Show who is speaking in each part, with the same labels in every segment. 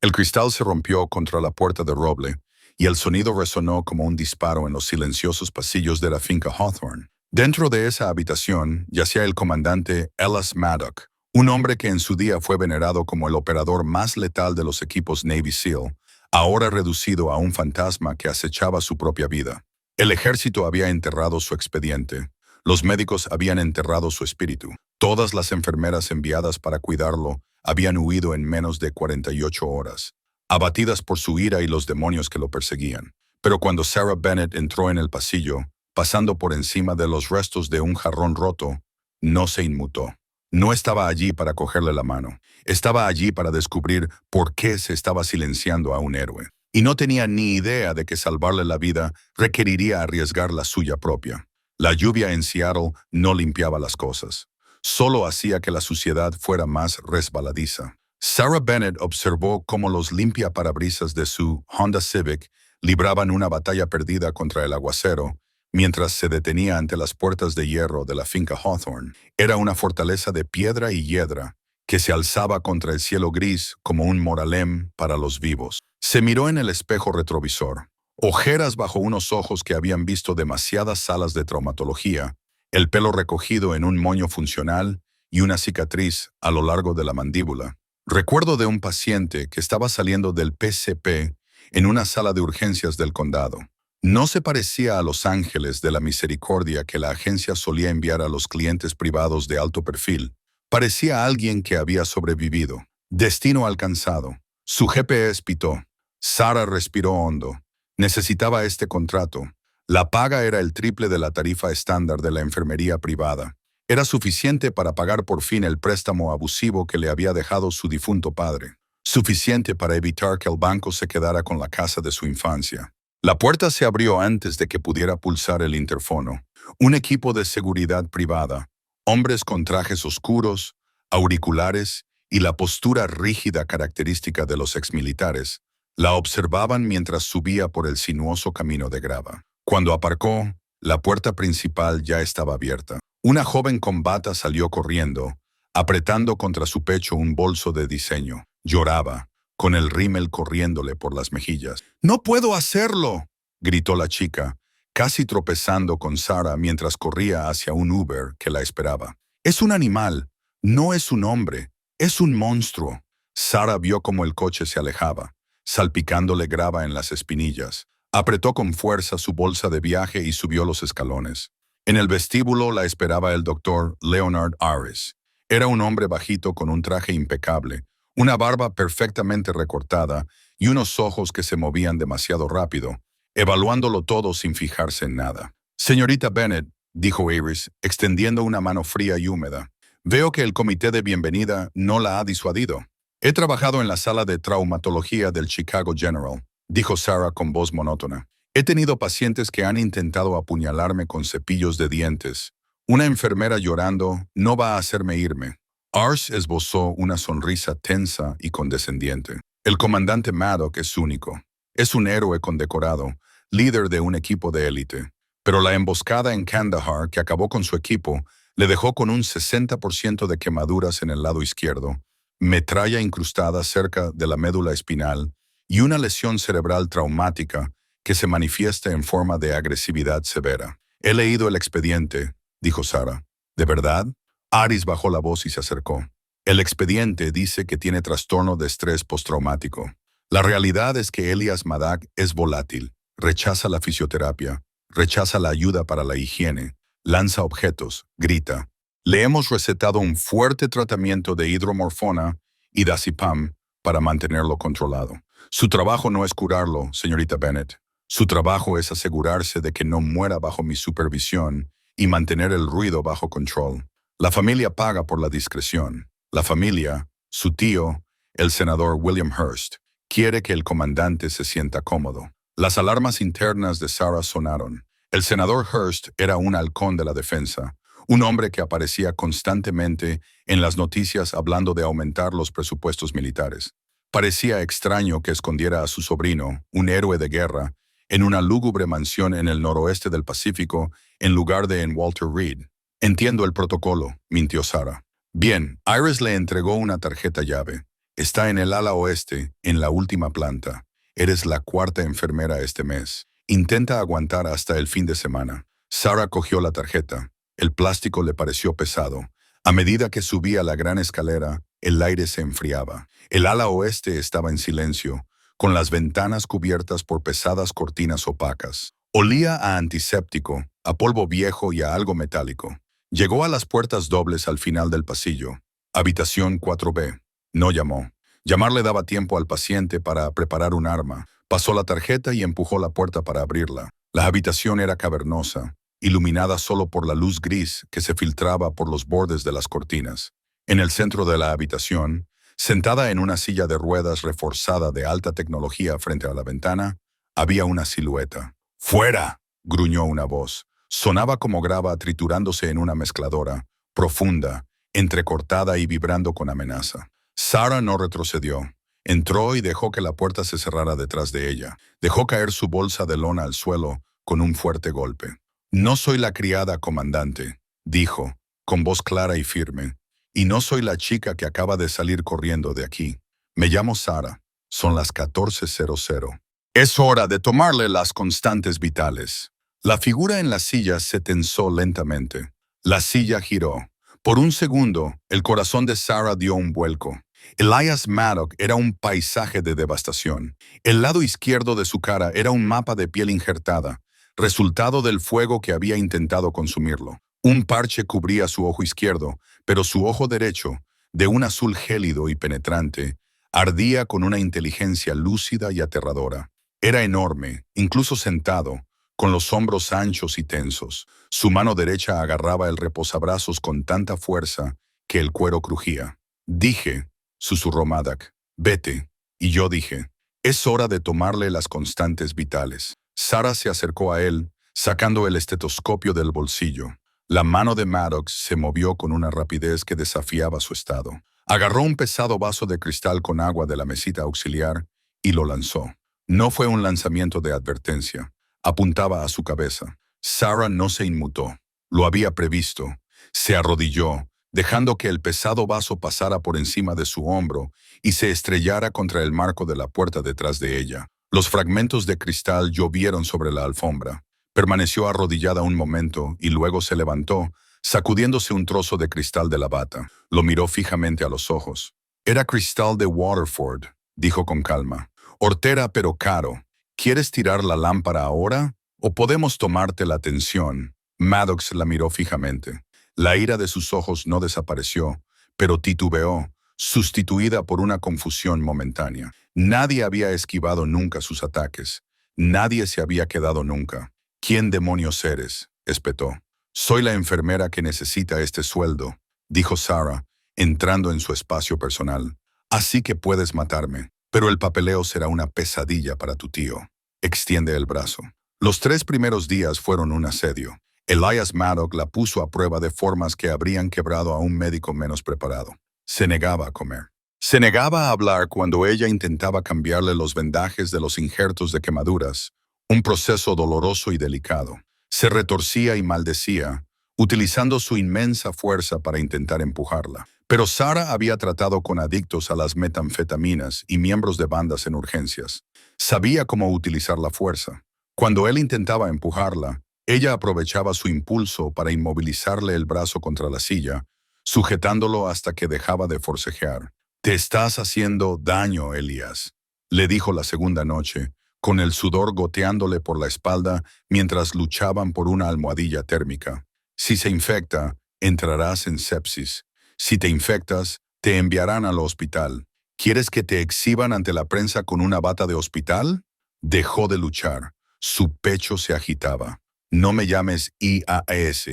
Speaker 1: El cristal se rompió contra la puerta de roble y el sonido resonó como un disparo en los silenciosos pasillos de la finca Hawthorne. Dentro de esa habitación yacía el comandante Ellis Maddock, un hombre que en su día fue venerado como el operador más letal de los equipos Navy SEAL, ahora reducido a un fantasma que acechaba su propia vida. El ejército había enterrado su expediente. Los médicos habían enterrado su espíritu. Todas las enfermeras enviadas para cuidarlo habían huido en menos de 48 horas, abatidas por su ira y los demonios que lo perseguían. Pero cuando Sarah Bennett entró en el pasillo, pasando por encima de los restos de un jarrón roto, no se inmutó. No estaba allí para cogerle la mano. Estaba allí para descubrir por qué se estaba silenciando a un héroe. Y no tenía ni idea de que salvarle la vida requeriría arriesgar la suya propia. La lluvia en Seattle no limpiaba las cosas. Solo hacía que la suciedad fuera más resbaladiza. Sarah Bennett observó cómo los limpiaparabrisas de su Honda Civic libraban una batalla perdida contra el aguacero, mientras se detenía ante las puertas de hierro de la finca Hawthorne. Era una fortaleza de piedra y hiedra que se alzaba contra el cielo gris como un moralem para los vivos. Se miró en el espejo retrovisor. Ojeras bajo unos ojos que habían visto demasiadas salas de traumatología, el pelo recogido en un moño funcional y una cicatriz a lo largo de la mandíbula. Recuerdo de un paciente que estaba saliendo del PCP en una sala de urgencias del condado. No se parecía a los ángeles de la misericordia que la agencia solía enviar a los clientes privados de alto perfil. Parecía alguien que había sobrevivido. Destino alcanzado. Su GPS pitó. Sarah respiró hondo. Necesitaba este contrato. La paga era el triple de la tarifa estándar de la enfermería privada. Era suficiente para pagar por fin el préstamo abusivo que le había dejado su difunto padre. Suficiente para evitar que el banco se quedara con la casa de su infancia. La puerta se abrió antes de que pudiera pulsar el interfono. Un equipo de seguridad privada, hombres con trajes oscuros, auriculares y la postura rígida característica de los exmilitares, la observaban mientras subía por el sinuoso camino de grava. Cuando aparcó, la puerta principal ya estaba abierta. Una joven con bata salió corriendo, apretando contra su pecho un bolso de diseño. Lloraba, con el rímel corriéndole por las mejillas. «¡No puedo hacerlo!», gritó la chica, casi tropezando con Sarah mientras corría hacia un Uber que la esperaba. «Es un animal, no es un hombre, es un monstruo». Sarah vio cómo el coche se alejaba, salpicándole grava en las espinillas. Apretó con fuerza su bolsa de viaje y subió los escalones. En el vestíbulo la esperaba el doctor Leonard Aris. Era un hombre bajito con un traje impecable, una barba perfectamente recortada y unos ojos que se movían demasiado rápido, evaluándolo todo sin fijarse en nada. «Señorita Bennett», dijo Aris, extendiendo una mano fría y húmeda, «veo que el comité de bienvenida no la ha disuadido». «He trabajado en la sala de traumatología del Chicago General», dijo Sarah con voz monótona. «He tenido pacientes que han intentado apuñalarme con cepillos de dientes. Una enfermera llorando no va a hacerme irme». Ars esbozó una sonrisa tensa y condescendiente. «El comandante Maddock es único. Es un héroe condecorado, líder de un equipo de élite. Pero la emboscada en Kandahar que acabó con su equipo le dejó con un 60% de quemaduras en el lado izquierdo, metralla incrustada cerca de la médula espinal y una lesión cerebral traumática que se manifiesta en forma de agresividad severa». «He leído el expediente», dijo Sarah. «¿De verdad?». Aris bajó la voz y se acercó. «El expediente dice que tiene trastorno de estrés postraumático. La realidad es que Elias Maddock es volátil, rechaza la fisioterapia, rechaza la ayuda para la higiene, lanza objetos, grita. Le hemos recetado un fuerte tratamiento de hidromorfona y diazepam para mantenerlo controlado. Su trabajo no es curarlo, señorita Bennett. Su trabajo es asegurarse de que no muera bajo mi supervisión y mantener el ruido bajo control. La familia paga por la discreción. La familia, su tío, el senador William Hearst, quiere que el comandante se sienta cómodo». Las alarmas internas de Sarah sonaron. El senador Hearst era un halcón de la defensa, un hombre que aparecía constantemente en las noticias hablando de aumentar los presupuestos militares. Parecía extraño que escondiera a su sobrino, un héroe de guerra, en una lúgubre mansión en el noroeste del Pacífico en lugar de en Walter Reed. «Entiendo el protocolo», mintió Sarah. «Bien», Iris le entregó una tarjeta llave. Está en el ala oeste, en la última planta. Eres la cuarta enfermera este mes. Intenta aguantar hasta el fin de semana. Sarah cogió la tarjeta. El plástico le pareció pesado. A medida que subía la gran escalera, el aire se enfriaba. El ala oeste estaba en silencio, con las ventanas cubiertas por pesadas cortinas opacas. Olía a antiséptico, a polvo viejo y a algo metálico. Llegó a las puertas dobles al final del pasillo. Habitación 4B. No llamó. Llamar le daba tiempo al paciente para preparar un arma. Pasó la tarjeta y empujó la puerta para abrirla. La habitación era cavernosa, iluminada solo por la luz gris que se filtraba por los bordes de las cortinas. En el centro de la habitación, sentada en una silla de ruedas reforzada de alta tecnología frente a la ventana, había una silueta. ¡Fuera!, gruñó una voz. Sonaba como grava triturándose en una mezcladora, profunda, entrecortada y vibrando con amenaza. Sarah no retrocedió. Entró y dejó que la puerta se cerrara detrás de ella. Dejó caer su bolsa de lona al suelo con un fuerte golpe. «No soy la criada, comandante», dijo, con voz clara y firme. «Y no soy la chica que acaba de salir corriendo de aquí. Me llamo Sarah. Son las 14:00. Es hora de tomarle las constantes vitales». La figura en la silla se tensó lentamente. La silla giró. Por un segundo, el corazón de Sarah dio un vuelco. Elias Maddock era un paisaje de devastación. El lado izquierdo de su cara era un mapa de piel injertada, resultado del fuego que había intentado consumirlo. Un parche cubría su ojo izquierdo, pero su ojo derecho, de un azul gélido y penetrante, ardía con una inteligencia lúcida y aterradora. Era enorme, incluso sentado, con los hombros anchos y tensos. Su mano derecha agarraba el reposabrazos con tanta fuerza que el cuero crujía. «Dije», susurró Maddock, «vete». Y yo dije, «Es hora de tomarle las constantes vitales». Sarah se acercó a él, sacando el estetoscopio del bolsillo. La mano de Maddox se movió con una rapidez que desafiaba su estado. Agarró un pesado vaso de cristal con agua de la mesita auxiliar y lo lanzó. No fue un lanzamiento de advertencia. Apuntaba a su cabeza. Sarah no se inmutó. Lo había previsto. Se arrodilló, dejando que el pesado vaso pasara por encima de su hombro y se estrellara contra el marco de la puerta detrás de ella. Los fragmentos de cristal llovieron sobre la alfombra. Permaneció arrodillada un momento y luego se levantó, sacudiéndose un trozo de cristal de la bata. Lo miró fijamente a los ojos. «Era cristal de Waterford», dijo con calma. «Hortera pero caro. ¿Quieres tirar la lámpara ahora? ¿O podemos tomarte la atención?» Maddox la miró fijamente. La ira de sus ojos no desapareció, pero titubeó, sustituida por una confusión momentánea. Nadie había esquivado nunca sus ataques. Nadie se había quedado nunca. «¿Quién demonios eres?», espetó. «Soy la enfermera que necesita este sueldo», dijo Sarah, entrando en su espacio personal. «Así que puedes matarme, pero el papeleo será una pesadilla para tu tío. Extiende el brazo». Los 3 primeros días fueron un asedio. Elias Maddock la puso a prueba de formas que habrían quebrado a un médico menos preparado. Se negaba a comer. Se negaba a hablar cuando ella intentaba cambiarle los vendajes de los injertos de quemaduras, un proceso doloroso y delicado. Se retorcía y maldecía, utilizando su inmensa fuerza para intentar empujarla. Pero Sarah había tratado con adictos a las metanfetaminas y miembros de bandas en urgencias. Sabía cómo utilizar la fuerza. Cuando él intentaba empujarla, ella aprovechaba su impulso para inmovilizarle el brazo contra la silla, sujetándolo hasta que dejaba de forcejear. «Te estás haciendo daño, Elias», le dijo la segunda noche, con el sudor goteándole por la espalda mientras luchaban por una almohadilla térmica. «Si se infecta, entrarás en sepsis. Si te infectas, te enviarán al hospital. ¿Quieres que te exhiban ante la prensa con una bata de hospital?» Dejó de luchar. Su pecho se agitaba. «No me llames IAS.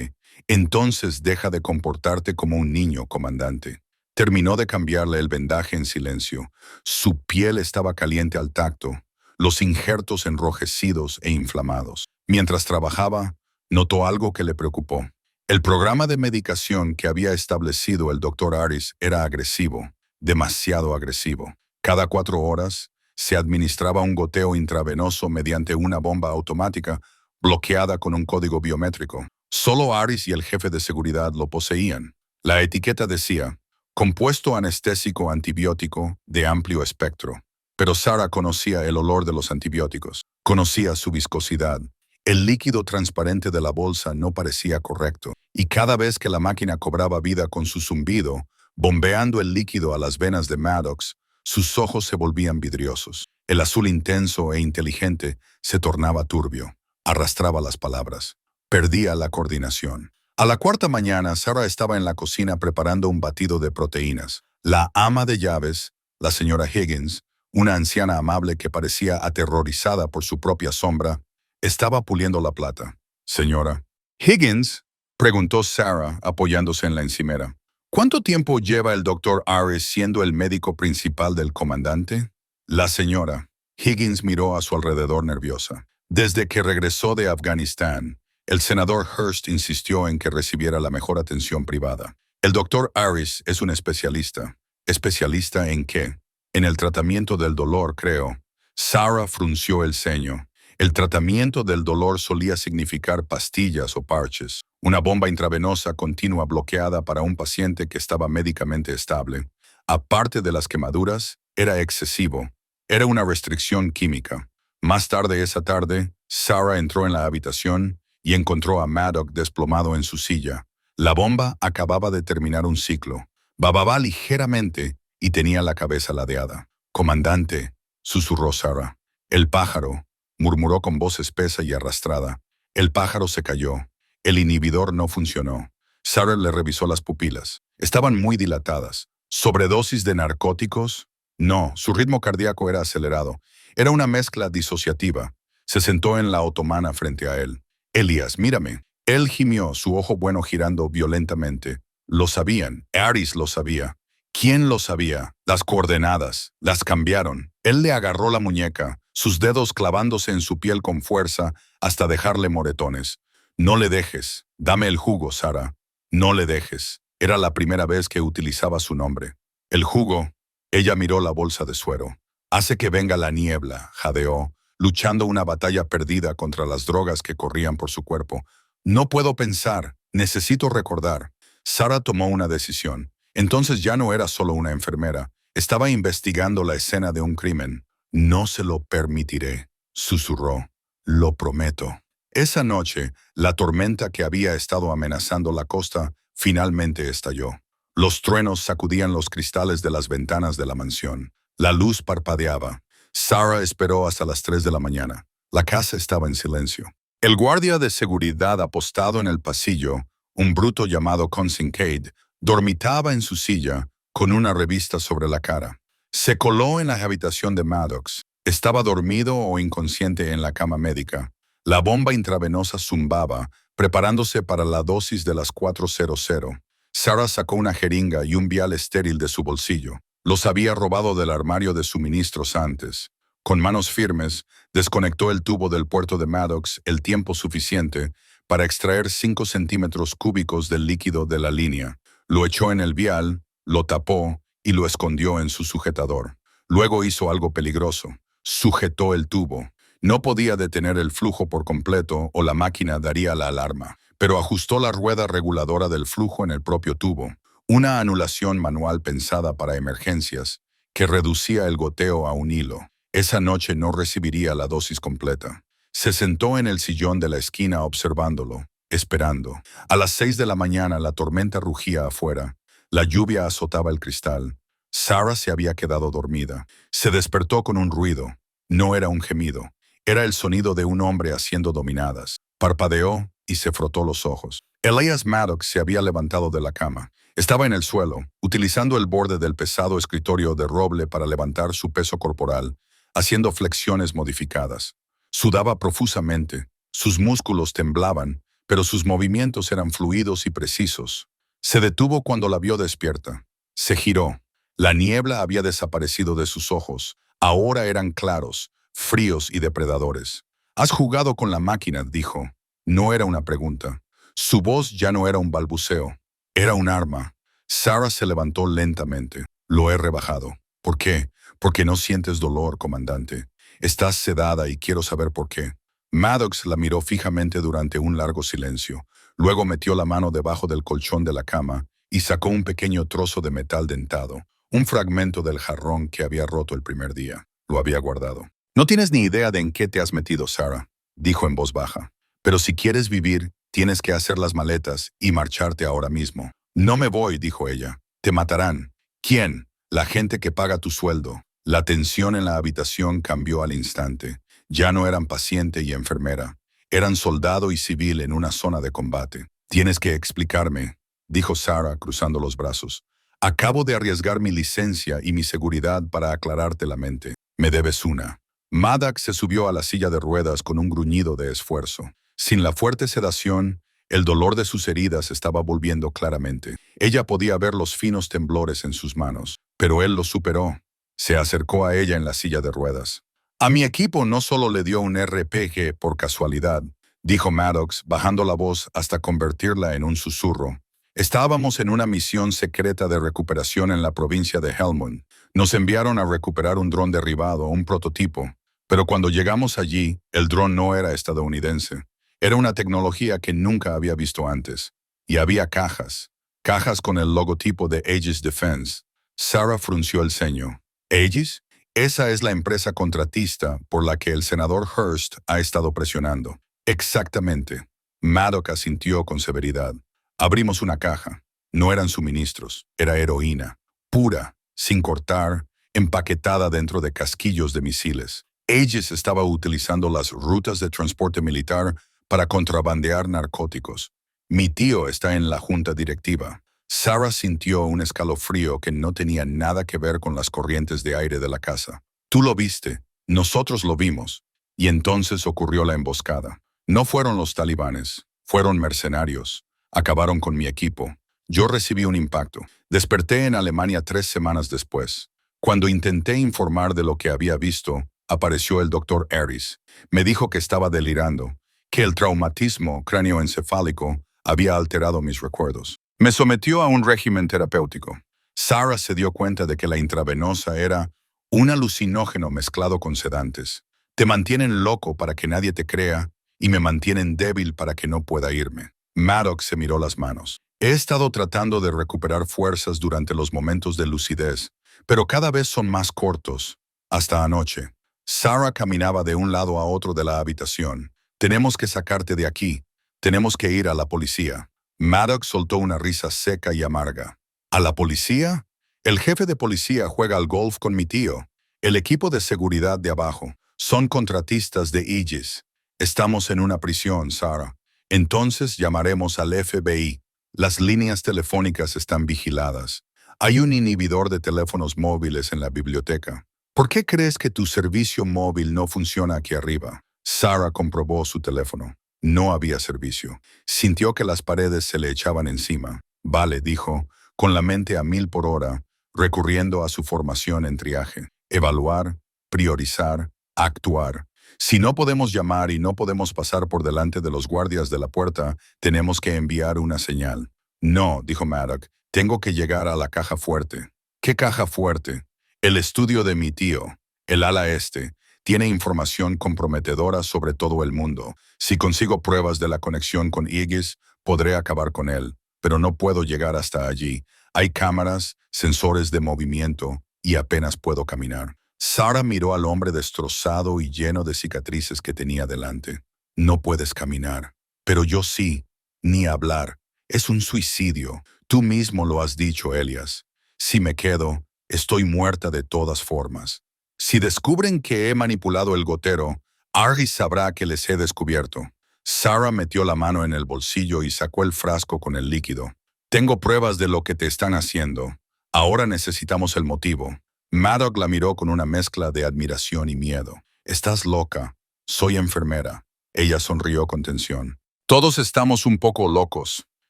Speaker 1: Entonces deja de comportarte como un niño, comandante». Terminó de cambiarle el vendaje en silencio. Su piel estaba caliente al tacto, los injertos enrojecidos e inflamados. Mientras trabajaba, notó algo que le preocupó. El programa de medicación que había establecido el Dr. Aris era agresivo, demasiado agresivo. Cada 4 horas, se administraba un goteo intravenoso mediante una bomba automática bloqueada con un código biométrico. Solo Aris y el jefe de seguridad lo poseían. La etiqueta decía, compuesto anestésico antibiótico de amplio espectro. Pero Sarah conocía el olor de los antibióticos, conocía su viscosidad. El líquido transparente de la bolsa no parecía correcto, y cada vez que la máquina cobraba vida con su zumbido, bombeando el líquido a las venas de Maddox, sus ojos se volvían vidriosos. El azul intenso e inteligente se tornaba turbio, arrastraba las palabras, perdía la coordinación. A la cuarta mañana, Sarah estaba en la cocina preparando un batido de proteínas. La ama de llaves, la señora Higgins, una anciana amable que parecía aterrorizada por su propia sombra, estaba puliendo la plata. Señora Higgins, preguntó Sarah apoyándose en la encimera. ¿Cuánto tiempo lleva el doctor Harris siendo el médico principal del comandante? La señora Higgins miró a su alrededor nerviosa. Desde que regresó de Afganistán, el senador Hearst insistió en que recibiera la mejor atención privada. El doctor Harris es un especialista. ¿Especialista en qué? En el tratamiento del dolor, creo. Sarah frunció el ceño. El tratamiento del dolor solía significar pastillas o parches, una bomba intravenosa continua bloqueada para un paciente que estaba médicamente estable. Aparte de las quemaduras, era excesivo. Era una restricción química. Más tarde esa tarde, Sarah entró en la habitación y encontró a Maddox desplomado en su silla. La bomba acababa de terminar un ciclo. Bababa ligeramente y tenía la cabeza ladeada. «Comandante», susurró Sarah. «El pájaro», murmuró con voz espesa y arrastrada. El pájaro se cayó. El inhibidor no funcionó. Sarah le revisó las pupilas. Estaban muy dilatadas. ¿Sobredosis de narcóticos? No, su ritmo cardíaco era acelerado. Era una mezcla disociativa. Se sentó en la otomana frente a él. «Elias, mírame». Él gimió, su ojo bueno girando violentamente. Lo sabían. Harris lo sabía. ¿Quién lo sabía? Las coordenadas. Las cambiaron. Él le agarró la muñeca, sus dedos clavándose en su piel con fuerza hasta dejarle moretones. «No le dejes. Dame el jugo, Sarah. No le dejes». Era la primera vez que utilizaba su nombre. «El jugo». Ella miró la bolsa de suero. «Hace que venga la niebla», jadeó, luchando una batalla perdida contra las drogas que corrían por su cuerpo. «No puedo pensar. Necesito recordar». Sarah tomó una decisión. Entonces ya no era solo una enfermera. Estaba investigando la escena de un crimen. «No se lo permitiré», susurró. «Lo prometo». Esa noche, la tormenta que había estado amenazando la costa finalmente estalló. Los truenos sacudían los cristales de las ventanas de la mansión. La luz parpadeaba. Sarah esperó hasta las 3 de la mañana. La casa estaba en silencio. El guardia de seguridad apostado en el pasillo, un bruto llamado Kincaid, dormitaba en su silla con una revista sobre la cara. Se coló en la habitación de Maddox. Estaba dormido o inconsciente en la cama médica. La bomba intravenosa zumbaba, preparándose para la dosis de las 4:00. Sarah sacó una jeringa y un vial estéril de su bolsillo. Los había robado del armario de suministros antes. Con manos firmes, desconectó el tubo del puerto de Maddox el tiempo suficiente para extraer 5 centímetros cúbicos del líquido de la línea. Lo echó en el vial, lo tapó y lo escondió en su sujetador. Luego hizo algo peligroso. Sujetó el tubo. No podía detener el flujo por completo o la máquina daría la alarma, pero ajustó la rueda reguladora del flujo en el propio tubo, una anulación manual pensada para emergencias que reducía el goteo a un hilo. Esa noche no recibiría la dosis completa. Se sentó en el sillón de la esquina observándolo, esperando. A las 6 de la mañana la tormenta rugía afuera. La lluvia azotaba el cristal. Sarah se había quedado dormida. Se despertó con un ruido. No era un gemido. Era el sonido de un hombre haciendo dominadas. Parpadeó y se frotó los ojos. Elias Maddox se había levantado de la cama. Estaba en el suelo, utilizando el borde del pesado escritorio de roble para levantar su peso corporal, haciendo flexiones modificadas. Sudaba profusamente. Sus músculos temblaban, pero sus movimientos eran fluidos y precisos. Se detuvo cuando la vio despierta. Se giró. La niebla había desaparecido de sus ojos. Ahora eran claros, fríos y depredadores. «Has jugado con la máquina», dijo. No era una pregunta. Su voz ya no era un balbuceo. Era un arma. Sarah se levantó lentamente. «Lo he rebajado». «¿Por qué?» «Porque no sientes dolor, comandante. Estás sedada y quiero saber por qué». Maddox la miró fijamente durante un largo silencio. Luego metió la mano debajo del colchón de la cama y sacó un pequeño trozo de metal dentado, un fragmento del jarrón que había roto el primer día. Lo había guardado. No tienes ni idea de en qué te has metido, Sarah, dijo en voz baja. Pero si quieres vivir, tienes que hacer las maletas y marcharte ahora mismo. No me voy, dijo ella. Te matarán. ¿Quién? La gente que paga tu sueldo. La tensión en la habitación cambió al instante. Ya no eran paciente y enfermera. Eran soldado y civil en una zona de combate. Tienes que explicarme, dijo Sarah cruzando los brazos. Acabo de arriesgar mi licencia y mi seguridad para aclararte la mente. Me debes una. Maddox se subió a la silla de ruedas con un gruñido de esfuerzo. Sin la fuerte sedación, el dolor de sus heridas estaba volviendo claramente. Ella podía ver los finos temblores en sus manos, pero él los superó. Se acercó a ella en la silla de ruedas. A mi equipo no solo le dio un RPG por casualidad, dijo Maddox, bajando la voz hasta convertirla en un susurro. Estábamos en una misión secreta de recuperación en la provincia de Helmond. Nos enviaron a recuperar un dron derribado, un prototipo. Pero cuando llegamos allí, el dron no era estadounidense. Era una tecnología que nunca había visto antes. Y había cajas. Cajas con el logotipo de Aegis Defense. Sarah frunció el ceño. ¿Aegis? Esa es la empresa contratista por la que el senador Hearst ha estado presionando. Exactamente. Maddox asintió con severidad. Abrimos una caja. No eran suministros. Era heroína. Pura, sin cortar, empaquetada dentro de casquillos de misiles. Aegis estaba utilizando las rutas de transporte militar para contrabandear narcóticos. Mi tío está en la junta directiva. Sarah sintió un escalofrío que no tenía nada que ver con las corrientes de aire de la casa. Tú lo viste, nosotros lo vimos. Y entonces ocurrió la emboscada. No fueron los talibanes, fueron mercenarios. Acabaron con mi equipo. Yo recibí un impacto. Desperté en Alemania 3 semanas después. Cuando intenté informar de lo que había visto, apareció el doctor Harris. Me dijo que estaba delirando, que el traumatismo cráneoencefálico había alterado mis recuerdos. Me sometió a un régimen terapéutico. Sarah se dio cuenta de que la intravenosa era un alucinógeno mezclado con sedantes. Te mantienen loco para que nadie te crea y me mantienen débil para que no pueda irme. Maddox se miró las manos. He estado tratando de recuperar fuerzas durante los momentos de lucidez, pero cada vez son más cortos. Hasta anoche. Sarah caminaba de un lado a otro de la habitación. Tenemos que sacarte de aquí. Tenemos que ir a la policía. Maddox soltó una risa seca y amarga. ¿A la policía? El jefe de policía juega al golf con mi tío. El equipo de seguridad de abajo. Son contratistas de Aegis. Estamos en una prisión, Sarah. Entonces llamaremos al FBI. Las líneas telefónicas están vigiladas. Hay un inhibidor de teléfonos móviles en la biblioteca. ¿Por qué crees que tu servicio móvil no funciona aquí arriba? Sarah comprobó su teléfono. No había servicio. Sintió que las paredes se le echaban encima. Vale, dijo, con la mente a 1000 por hora, recurriendo a su formación en triaje. Evaluar, priorizar, actuar. Si no podemos llamar y no podemos pasar por delante de los guardias de la puerta, tenemos que enviar una señal. No, dijo Maddox, tengo que llegar a la caja fuerte. ¿Qué caja fuerte? El estudio de mi tío, el ala este, tiene información comprometedora sobre todo el mundo. Si consigo pruebas de la conexión con Aegis, podré acabar con él, pero no puedo llegar hasta allí. Hay cámaras, sensores de movimiento y apenas puedo caminar. Sarah miró al hombre destrozado y lleno de cicatrices que tenía delante. No puedes caminar. Pero yo sí, ni hablar. Es un suicidio. Tú mismo lo has dicho, Elias. Si me quedo, estoy muerta de todas formas. Si descubren que he manipulado el gotero, Argis sabrá que les he descubierto. Sarah metió la mano en el bolsillo y sacó el frasco con el líquido. Tengo pruebas de lo que te están haciendo. Ahora necesitamos el motivo. Maddox la miró con una mezcla de admiración y miedo. Estás loca. Soy enfermera. Ella sonrió con tensión. Todos estamos un poco locos.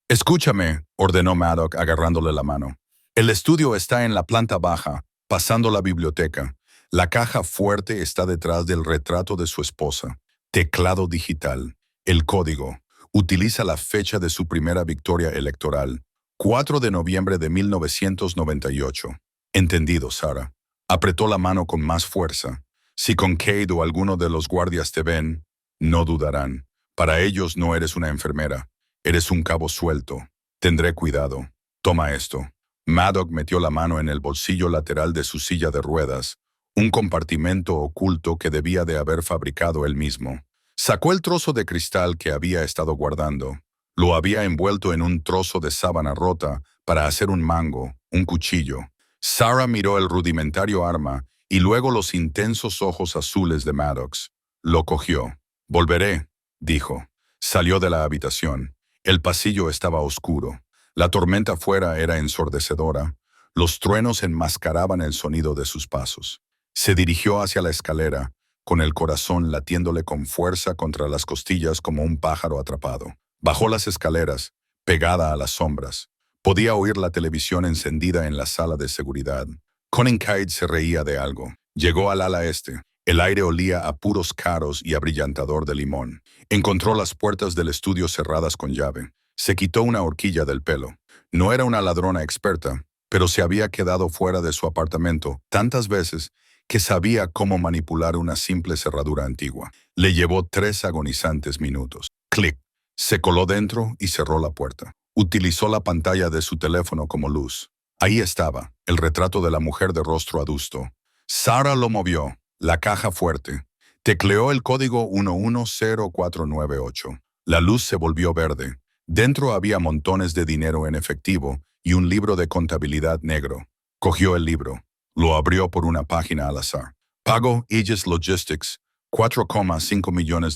Speaker 1: Escúchame, ordenó Maddox agarrándole la mano. El estudio está en la planta baja, pasando la biblioteca. La caja fuerte está detrás del retrato de su esposa. Teclado digital. El código. Utiliza la fecha de su primera victoria electoral. 4 de noviembre de 1998. Entendido, Sarah. Apretó la mano con más fuerza. Si Kincaid o alguno de los guardias te ven, no dudarán. Para ellos no eres una enfermera. Eres un cabo suelto. Tendré cuidado. Toma esto. Maddock metió la mano en el bolsillo lateral de su silla de ruedas, un compartimento oculto que debía de haber fabricado él mismo. Sacó el trozo de cristal que había estado guardando. Lo había envuelto en un trozo de sábana rota para hacer un mango, un cuchillo. Sarah miró el rudimentario arma y luego los intensos ojos azules de Maddox. Lo cogió. Volveré, dijo. Salió de la habitación. El pasillo estaba oscuro. La tormenta fuera era ensordecedora. Los truenos enmascaraban el sonido de sus pasos. Se dirigió hacia la escalera, con el corazón latiéndole con fuerza contra las costillas como un pájaro atrapado. Bajó las escaleras, pegada a las sombras. Podía oír la televisión encendida en la sala de seguridad. Conningcide se reía de algo. Llegó al ala este. El aire olía a puros caros y abrillantador de limón. Encontró las puertas del estudio cerradas con llave. Se quitó una horquilla del pelo. No era una ladrona experta, pero se había quedado fuera de su apartamento tantas veces que sabía cómo manipular una simple cerradura antigua. Le llevó 3 agonizantes minutos. Clic. Se coló dentro y cerró la puerta. Utilizó la pantalla de su teléfono como luz. Ahí estaba, el retrato de la mujer de rostro adusto. Sarah lo movió, la caja fuerte. Tecleó el código 110498. La luz se volvió verde. Dentro había montones de dinero en efectivo y un libro de contabilidad negro. Cogió el libro. Lo abrió por una página al azar. Pago Aegis Logistics, $4,5 millones.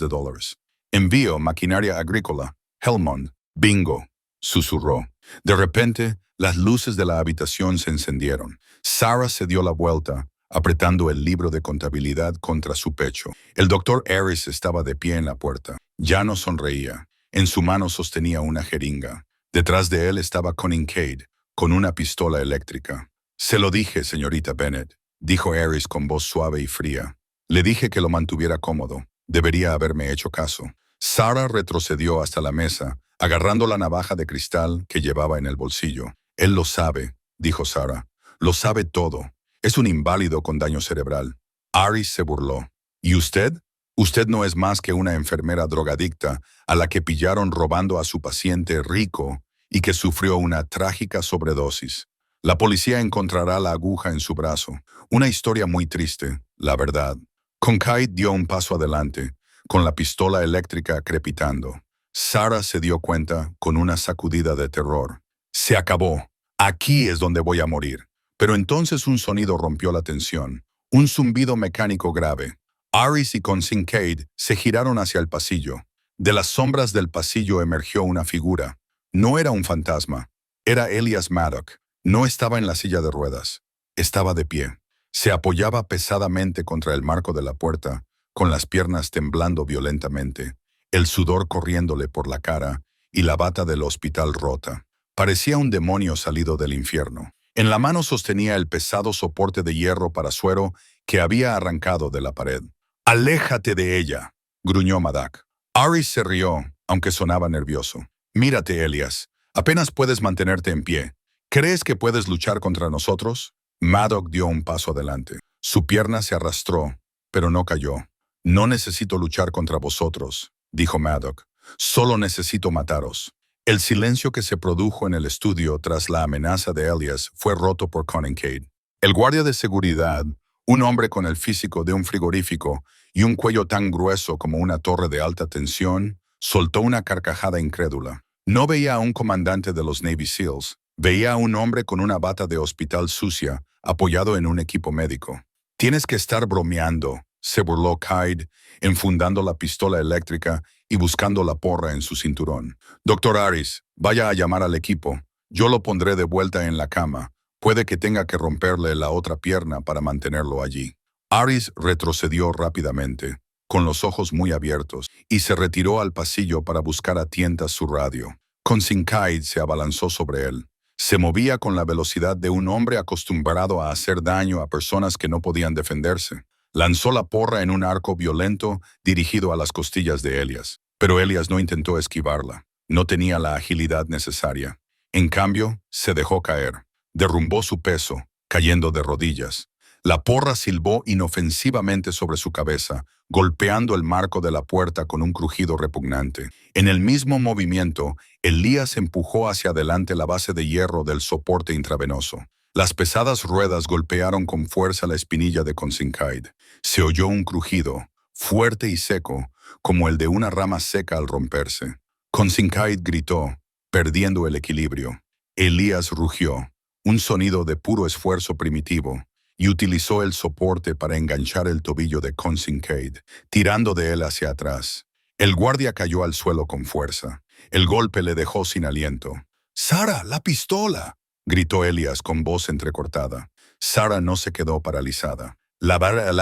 Speaker 1: Envío maquinaria agrícola, Helmond. Bingo, susurró. De repente, las luces de la habitación se encendieron. Sarah se dio la vuelta, apretando el libro de contabilidad contra su pecho. El doctor Harris estaba de pie en la puerta. Ya no sonreía. En su mano sostenía una jeringa. Detrás de él estaba Conningcide, con una pistola eléctrica. «Se lo dije, señorita Bennett», dijo Harris con voz suave y fría. «Le dije que lo mantuviera cómodo. Debería haberme hecho caso». Sarah retrocedió hasta la mesa, agarrando la navaja de cristal que llevaba en el bolsillo. «Él lo sabe», dijo Sarah. «Lo sabe todo. Es un inválido con daño cerebral». Harris se burló. «¿Y usted? Usted no es más que una enfermera drogadicta a la que pillaron robando a su paciente rico y que sufrió una trágica sobredosis. La policía encontrará la aguja en su brazo. Una historia muy triste, la verdad». Conningcide dio un paso adelante, con la pistola eléctrica crepitando. Sarah se dio cuenta con una sacudida de terror. «Se acabó. Aquí es donde voy a morir». Pero entonces un sonido rompió la tensión. Un zumbido mecánico grave. Harris y Conningcide se giraron hacia el pasillo. De las sombras del pasillo emergió una figura. No era un fantasma. Era Elias Maddock. No estaba en la silla de ruedas. Estaba de pie. Se apoyaba pesadamente contra el marco de la puerta, con las piernas temblando violentamente, el sudor corriéndole por la cara y la bata del hospital rota. Parecía un demonio salido del infierno. En la mano sostenía el pesado soporte de hierro para suero que había arrancado de la pared. «Aléjate de ella», gruñó Maddock. Harris se rió, aunque sonaba nervioso. «Mírate, Elias. Apenas puedes mantenerte en pie. ¿Crees que puedes luchar contra nosotros?» Maddock dio un paso adelante. Su pierna se arrastró, pero no cayó. «No necesito luchar contra vosotros», dijo Maddock. «Solo necesito mataros». El silencio que se produjo en el estudio tras la amenaza de Elias fue roto por Conningcide. El guardia de seguridad, un hombre con el físico de un frigorífico y un cuello tan grueso como una torre de alta tensión, soltó una carcajada incrédula. No veía a un comandante de los Navy SEALs. Veía a un hombre con una bata de hospital sucia, apoyado en un equipo médico. «Tienes que estar bromeando», se burló Cide, enfundando la pistola eléctrica y buscando la porra en su cinturón. «Doctor Harris, vaya a llamar al equipo. Yo lo pondré de vuelta en la cama. Puede que tenga que romperle la otra pierna para mantenerlo allí». Harris retrocedió rápidamente, con los ojos muy abiertos, y se retiró al pasillo para buscar a tientas su radio. Conningcide se abalanzó sobre él. Se movía con la velocidad de un hombre acostumbrado a hacer daño a personas que no podían defenderse. Lanzó la porra en un arco violento dirigido a las costillas de Elias. Pero Elias no intentó esquivarla. No tenía la agilidad necesaria. En cambio, se dejó caer. Derrumbó su peso, cayendo de rodillas. La porra silbó inofensivamente sobre su cabeza, golpeando el marco de la puerta con un crujido repugnante. En el mismo movimiento, Elías empujó hacia adelante la base de hierro del soporte intravenoso. Las pesadas ruedas golpearon con fuerza la espinilla de Consincaid. Se oyó un crujido, fuerte y seco, como el de una rama seca al romperse. Consincaid gritó, perdiendo el equilibrio. Elías rugió, un sonido de puro esfuerzo primitivo, y utilizó el soporte para enganchar el tobillo de Consincaid, tirando de él hacia atrás. El guardia cayó al suelo con fuerza. El golpe le dejó sin aliento. «¡Sara, la pistola!», gritó Elías con voz entrecortada. Sara no se quedó paralizada. La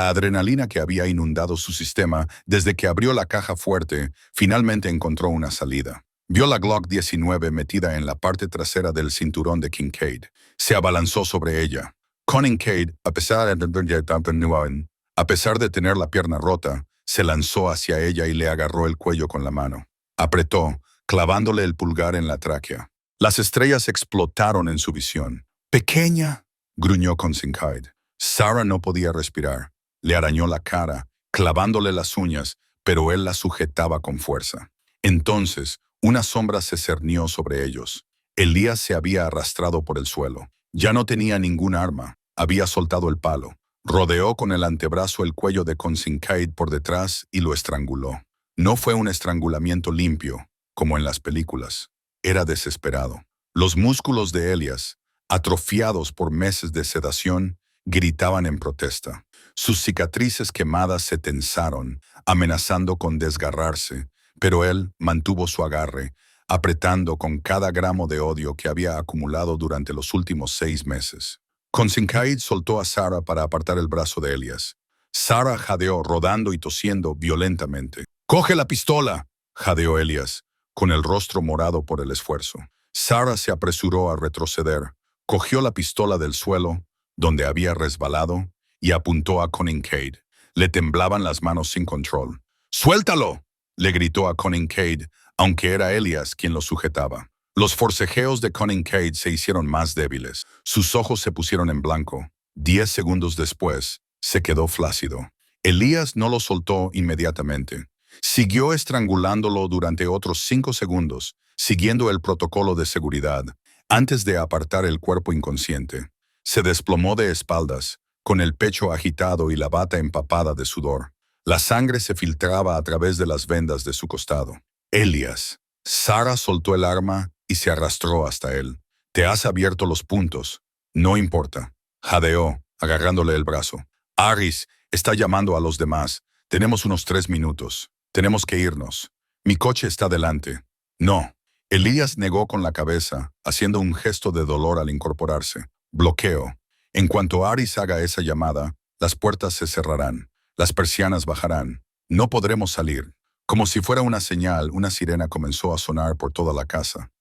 Speaker 1: adrenalina que había inundado su sistema desde que abrió la caja fuerte finalmente encontró una salida. Vio la Glock 19 metida en la parte trasera del cinturón de Kincaid. Se abalanzó sobre ella. Kincaid, a pesar de tener la pierna rota, se lanzó hacia ella y le agarró el cuello con la mano. Apretó, clavándole el pulgar en la tráquea. Las estrellas explotaron en su visión. «¡Pequeña!», gruñó Kincaid. Sara no podía respirar. Le arañó la cara, clavándole las uñas, pero él la sujetaba con fuerza. Entonces, una sombra se cernió sobre ellos. Elías se había arrastrado por el suelo. Ya no tenía ningún arma. Había soltado el palo. Rodeó con el antebrazo el cuello de Consincaid por detrás y lo estranguló. No fue un estrangulamiento limpio, como en las películas. Era desesperado. Los músculos de Elías, atrofiados por meses de sedación, gritaban en protesta. Sus cicatrices quemadas se tensaron, amenazando con desgarrarse, pero él mantuvo su agarre, apretando con cada gramo de odio que había acumulado durante los últimos 6 meses. Consincaid soltó a Sara para apartar el brazo de Elías. Sara jadeó, rodando y tosiendo violentamente. «¡Coge la pistola!», jadeó Elías, con el rostro morado por el esfuerzo. Sara se apresuró a retroceder, cogió la pistola del suelo, donde había resbalado, y apuntó a Kincaid. Le temblaban las manos sin control. «¡Suéltalo!», le gritó a Kincaid, aunque era Elías quien lo sujetaba. Los forcejeos de Kincaid se hicieron más débiles. Sus ojos se pusieron en blanco. 10 segundos después, se quedó flácido. Elías no lo soltó inmediatamente. Siguió estrangulándolo durante otros 5 segundos, siguiendo el protocolo de seguridad, antes de apartar el cuerpo inconsciente. Se desplomó de espaldas, con el pecho agitado y la bata empapada de sudor. La sangre se filtraba a través de las vendas de su costado. «Elías». Sara soltó el arma y se arrastró hasta él. «Te has abierto los puntos». «No importa», jadeó, agarrándole el brazo. «Aris está llamando a los demás. Tenemos unos 3 minutos. Tenemos que irnos. Mi coche está delante». «No». Elías negó con la cabeza, haciendo un gesto de dolor al incorporarse. «Bloqueo. En cuanto Aris haga esa llamada, las puertas se cerrarán. Las persianas bajarán. No podremos salir». Como si fuera una señal, una sirena comenzó a sonar por toda la casa.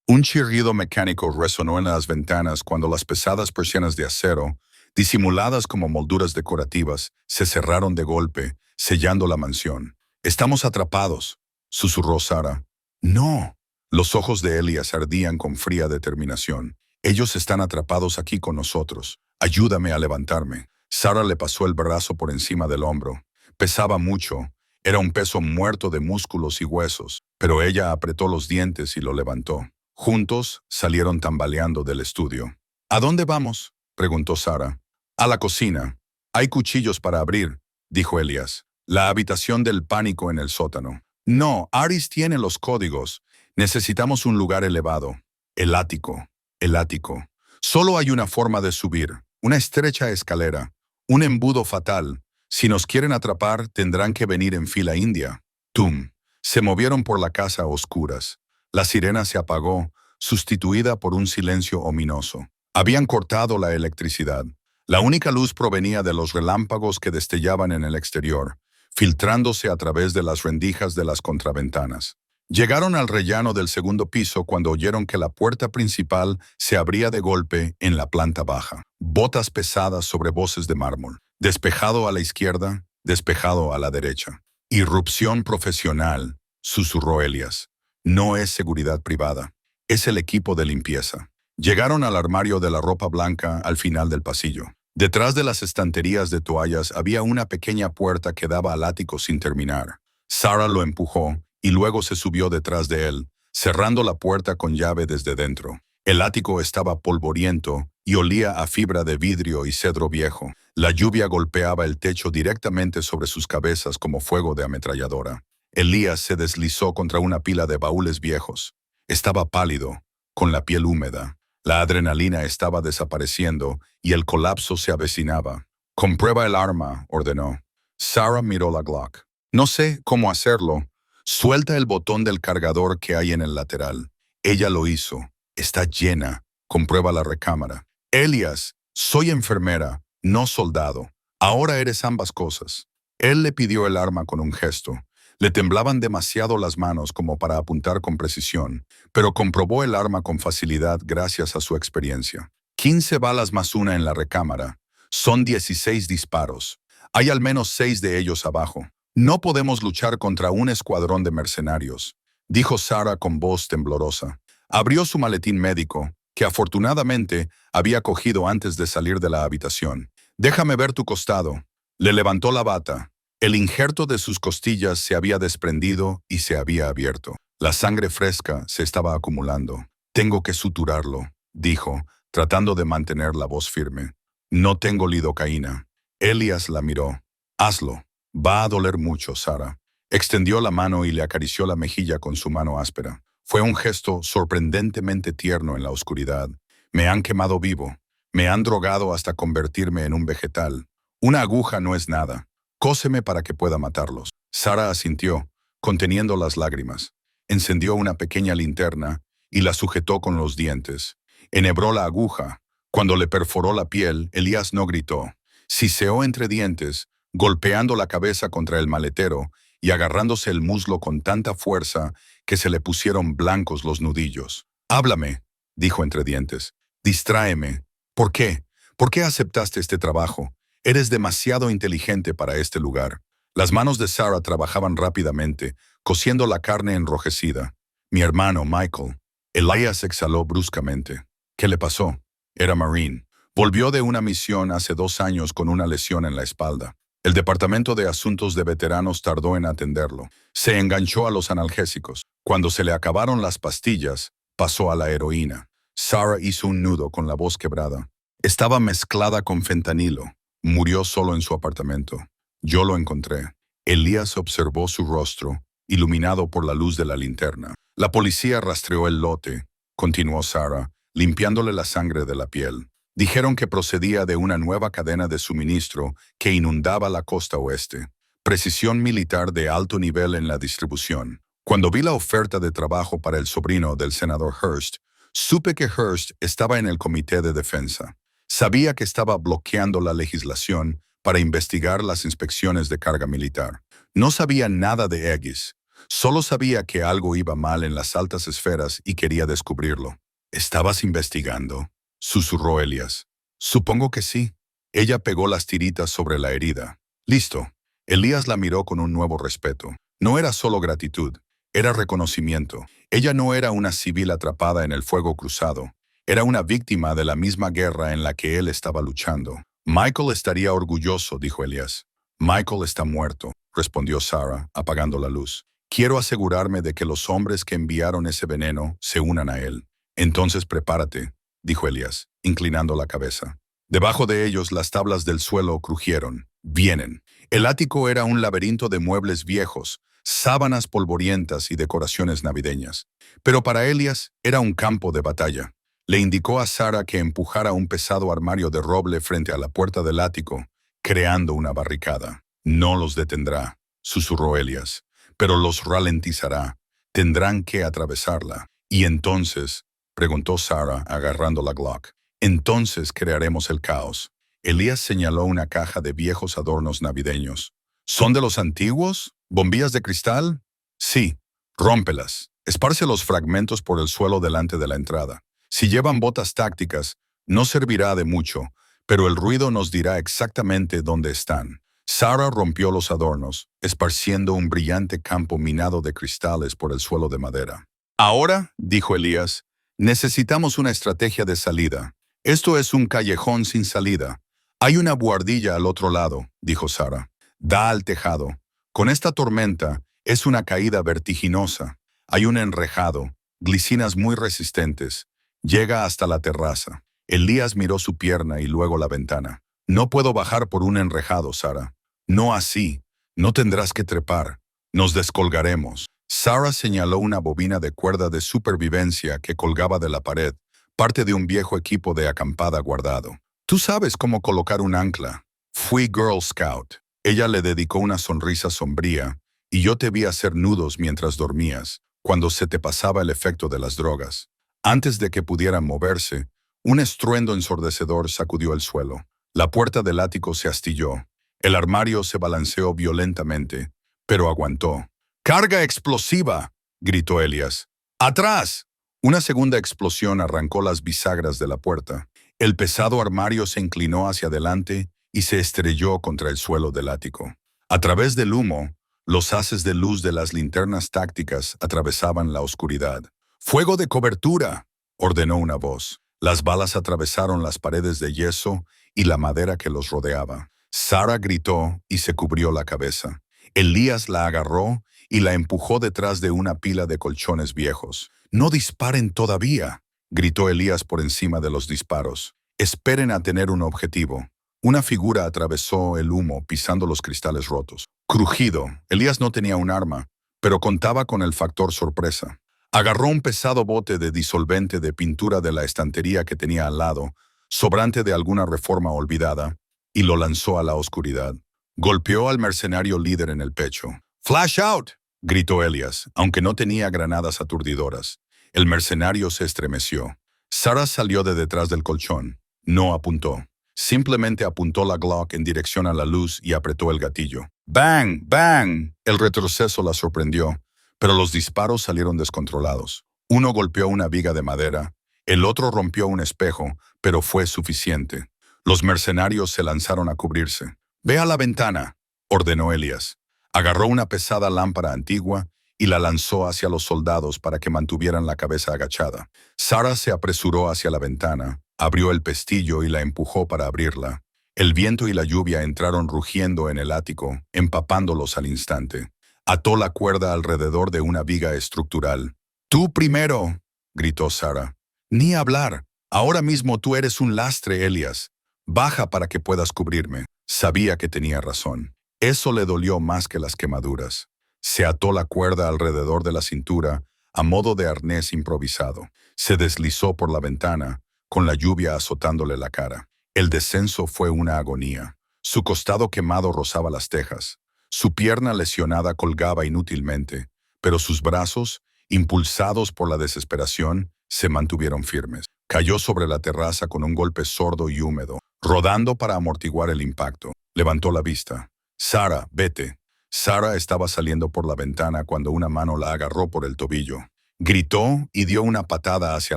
Speaker 1: Un chirrido mecánico resonó en las ventanas cuando las pesadas persianas de acero, disimuladas como molduras decorativas, se cerraron de golpe, sellando la mansión. «Estamos atrapados», susurró Sara. «No». Los ojos de Elías ardían con fría determinación. «Ellos están atrapados aquí con nosotros. Ayúdame a levantarme». Sara le pasó el brazo por encima del hombro. Pesaba mucho. Era un peso muerto de músculos y huesos, pero ella apretó los dientes y lo levantó. Juntos salieron tambaleando del estudio. «¿A dónde vamos?», preguntó Sara. «A la cocina. Hay cuchillos para abrir», dijo Elías. «La habitación del pánico en el sótano». «No, Aris tiene los códigos. Necesitamos un lugar elevado». «El ático. El ático. Solo hay una forma de subir. Una estrecha escalera. Un embudo fatal. Si nos quieren atrapar, tendrán que venir en fila india». «Tum». Se movieron por la casa a oscuras. La sirena se apagó, sustituida por un silencio ominoso. Habían cortado la electricidad. La única luz provenía de los relámpagos que destellaban en el exterior, filtrándose a través de las rendijas de las contraventanas. Llegaron al rellano del segundo piso cuando oyeron que la puerta principal se abría de golpe en la planta baja. Botas pesadas sobre voces de mármol. «Despejado a la izquierda, despejado a la derecha». «Irrupción profesional», susurró Elías. «No es seguridad privada. Es el equipo de limpieza». Llegaron al armario de la ropa blanca al final del pasillo. Detrás de las estanterías de toallas había una pequeña puerta que daba al ático sin terminar. Sarah lo empujó y luego se subió detrás de él, cerrando la puerta con llave desde dentro. El ático estaba polvoriento y olía a fibra de vidrio y cedro viejo. La lluvia golpeaba el techo directamente sobre sus cabezas como fuego de ametralladora. Elías se deslizó contra una pila de baúles viejos. Estaba pálido, con la piel húmeda. La adrenalina estaba desapareciendo y el colapso se avecinaba. «Comprueba el arma», ordenó. Sarah miró la Glock. «No sé cómo hacerlo. Suelta el botón del cargador que hay en el lateral». Ella lo hizo. «Está llena. Comprueba la recámara». «Elias, soy enfermera, no soldado. Ahora eres ambas cosas». Él le pidió el arma con un gesto. Le temblaban demasiado las manos como para apuntar con precisión, pero comprobó el arma con facilidad gracias a su experiencia. 15 balas más una en la recámara. Son 16 disparos. Hay al menos 6 de ellos abajo. «No podemos luchar contra un escuadrón de mercenarios», dijo Sarah con voz temblorosa. Abrió su maletín médico, que afortunadamente había cogido antes de salir de la habitación. «Déjame ver tu costado». Le levantó la bata. El injerto de sus costillas se había desprendido y se había abierto. La sangre fresca se estaba acumulando. «Tengo que suturarlo», dijo, tratando de mantener la voz firme. «No tengo lidocaína». Elias la miró. «Hazlo. Va a doler mucho, Sarah». Extendió la mano y le acarició la mejilla con su mano áspera. Fue un gesto sorprendentemente tierno en la oscuridad. «Me han quemado vivo. Me han drogado hasta convertirme en un vegetal. Una aguja no es nada. Cóseme para que pueda matarlos». Sarah asintió, conteniendo las lágrimas. Encendió una pequeña linterna y la sujetó con los dientes. Enhebró la aguja. Cuando le perforó la piel, Elías no gritó. Siseó entre dientes, golpeando la cabeza contra el maletero y agarrándose el muslo con tanta fuerza que se le pusieron blancos los nudillos. «Háblame», dijo entre dientes. «Distráeme. ¿Por qué? ¿Por qué aceptaste este trabajo? Eres demasiado inteligente para este lugar». Las manos de Sarah trabajaban rápidamente, cociendo la carne enrojecida. «Mi hermano, Michael». Elias exhaló bruscamente. «¿Qué le pasó?» Era Marine. Volvió de una misión hace 2 años con una lesión en la espalda. El Departamento de Asuntos de Veteranos tardó en atenderlo. Se enganchó a los analgésicos. Cuando se le acabaron las pastillas, pasó a la heroína. Sarah hizo un nudo con la voz quebrada. «Estaba mezclada con fentanilo. Murió solo en su apartamento. Yo lo encontré». Elías observó su rostro, iluminado por la luz de la linterna. «La policía rastreó el lote», continuó Sarah, limpiándole la sangre de la piel. «Dijeron que procedía de una nueva cadena de suministro que inundaba la costa oeste. Precisión militar de alto nivel en la distribución. Cuando vi la oferta de trabajo para el sobrino del senador Hearst, supe que Hearst estaba en el Comité de Defensa. Sabía que estaba bloqueando la legislación para investigar las inspecciones de carga militar. No sabía nada de Aegis. Solo sabía que algo iba mal en las altas esferas y quería descubrirlo». «¿Estabas investigando?», susurró Elias. «Supongo que sí». Ella pegó las tiritas sobre la herida. «Listo». Elías la miró con un nuevo respeto. No era solo gratitud, era reconocimiento. Ella no era una civil atrapada en el fuego cruzado. Era una víctima de la misma guerra en la que él estaba luchando. «Michael estaría orgulloso», dijo Elias. «Michael está muerto», respondió Sarah, apagando la luz. «Quiero asegurarme de que los hombres que enviaron ese veneno se unan a él». «Entonces prepárate», dijo Elias, inclinando la cabeza. Debajo de ellos las tablas del suelo crujieron. «Vienen». El ático era un laberinto de muebles viejos, sábanas polvorientas y decoraciones navideñas. Pero para Elias era un campo de batalla. Le indicó a Sarah que empujara un pesado armario de roble frente a la puerta del ático, creando una barricada. «No los detendrá», susurró Elias, «pero los ralentizará. Tendrán que atravesarla». «¿Y entonces?», preguntó Sarah agarrando la Glock. «Entonces crearemos el caos». Elías señaló una caja de viejos adornos navideños. «¿Son de los antiguos? ¿Bombillas de cristal?» «Sí. Rómpelas. Esparce los fragmentos por el suelo delante de la entrada. Si llevan botas tácticas, no servirá de mucho, pero el ruido nos dirá exactamente dónde están». Sarah rompió los adornos, esparciendo un brillante campo minado de cristales por el suelo de madera. «Ahora», dijo Elías, «necesitamos una estrategia de salida. Esto es un callejón sin salida. Hay una buhardilla al otro lado, dijo Sara. Da al tejado. Con esta tormenta es una caída vertiginosa. Hay un enrejado, glicinas muy resistentes. Llega hasta la terraza. Elías miró su pierna y luego la ventana. No puedo bajar por un enrejado, Sara. No así. No tendrás que trepar. Nos descolgaremos. Sara señaló una bobina de cuerda de supervivencia que colgaba de la pared, parte de un viejo equipo de acampada guardado. Tú sabes cómo colocar un ancla. Fui Girl Scout. Ella le dedicó una sonrisa sombría, y yo te vi hacer nudos mientras dormías, cuando se te pasaba el efecto de las drogas. Antes de que pudieran moverse, un estruendo ensordecedor sacudió el suelo. La puerta del ático se astilló. El armario se balanceó violentamente, pero aguantó. ¡Carga explosiva!, gritó Elías. ¡Atrás! Una segunda explosión arrancó las bisagras de la puerta. El pesado armario se inclinó hacia adelante y se estrelló contra el suelo del ático. A través del humo, los haces de luz de las linternas tácticas atravesaban la oscuridad. ¡Fuego de cobertura!, ordenó una voz. Las balas atravesaron las paredes de yeso y la madera que los rodeaba. Sara gritó y se cubrió la cabeza. Elías la agarró y la empujó detrás de una pila de colchones viejos. «¡No disparen todavía!», gritó Elías por encima de los disparos. «Esperen a tener un objetivo». Una figura atravesó el humo pisando los cristales rotos. Crujido, Elías no tenía un arma, pero contaba con el factor sorpresa. Agarró un pesado bote de disolvente de pintura de la estantería que tenía al lado, sobrante de alguna reforma olvidada, y lo lanzó a la oscuridad. Golpeó al mercenario líder en el pecho. «¡Flash out!», gritó Elías, aunque no tenía granadas aturdidoras. El mercenario se estremeció. Sara salió de detrás del colchón. No apuntó. Simplemente apuntó la Glock en dirección a la luz y apretó el gatillo. ¡Bang! ¡Bang! El retroceso la sorprendió, pero los disparos salieron descontrolados. Uno golpeó una viga de madera, el otro rompió un espejo, pero fue suficiente. Los mercenarios se lanzaron a cubrirse. «Ve a la ventana», ordenó Elías. Agarró una pesada lámpara antigua y la lanzó hacia los soldados para que mantuvieran la cabeza agachada. Sara se apresuró hacia la ventana, abrió el pestillo y la empujó para abrirla. El viento y la lluvia entraron rugiendo en el ático, empapándolos al instante. Ató la cuerda alrededor de una viga estructural. «¡Tú primero!», gritó Sara. «Ni hablar. Ahora mismo tú eres un lastre, Elías. Baja para que puedas cubrirme». Sabía que tenía razón. Eso le dolió más que las quemaduras. Se ató la cuerda alrededor de la cintura, a modo de arnés improvisado. Se deslizó por la ventana, con la lluvia azotándole la cara. El descenso fue una agonía. Su costado quemado rozaba las tejas. Su pierna lesionada colgaba inútilmente, pero sus brazos, impulsados por la desesperación, se mantuvieron firmes. Cayó sobre la terraza con un golpe sordo y húmedo, rodando para amortiguar el impacto. Levantó la vista. «Sara, vete». Sara estaba saliendo por la ventana cuando una mano la agarró por el tobillo. Gritó y dio una patada hacia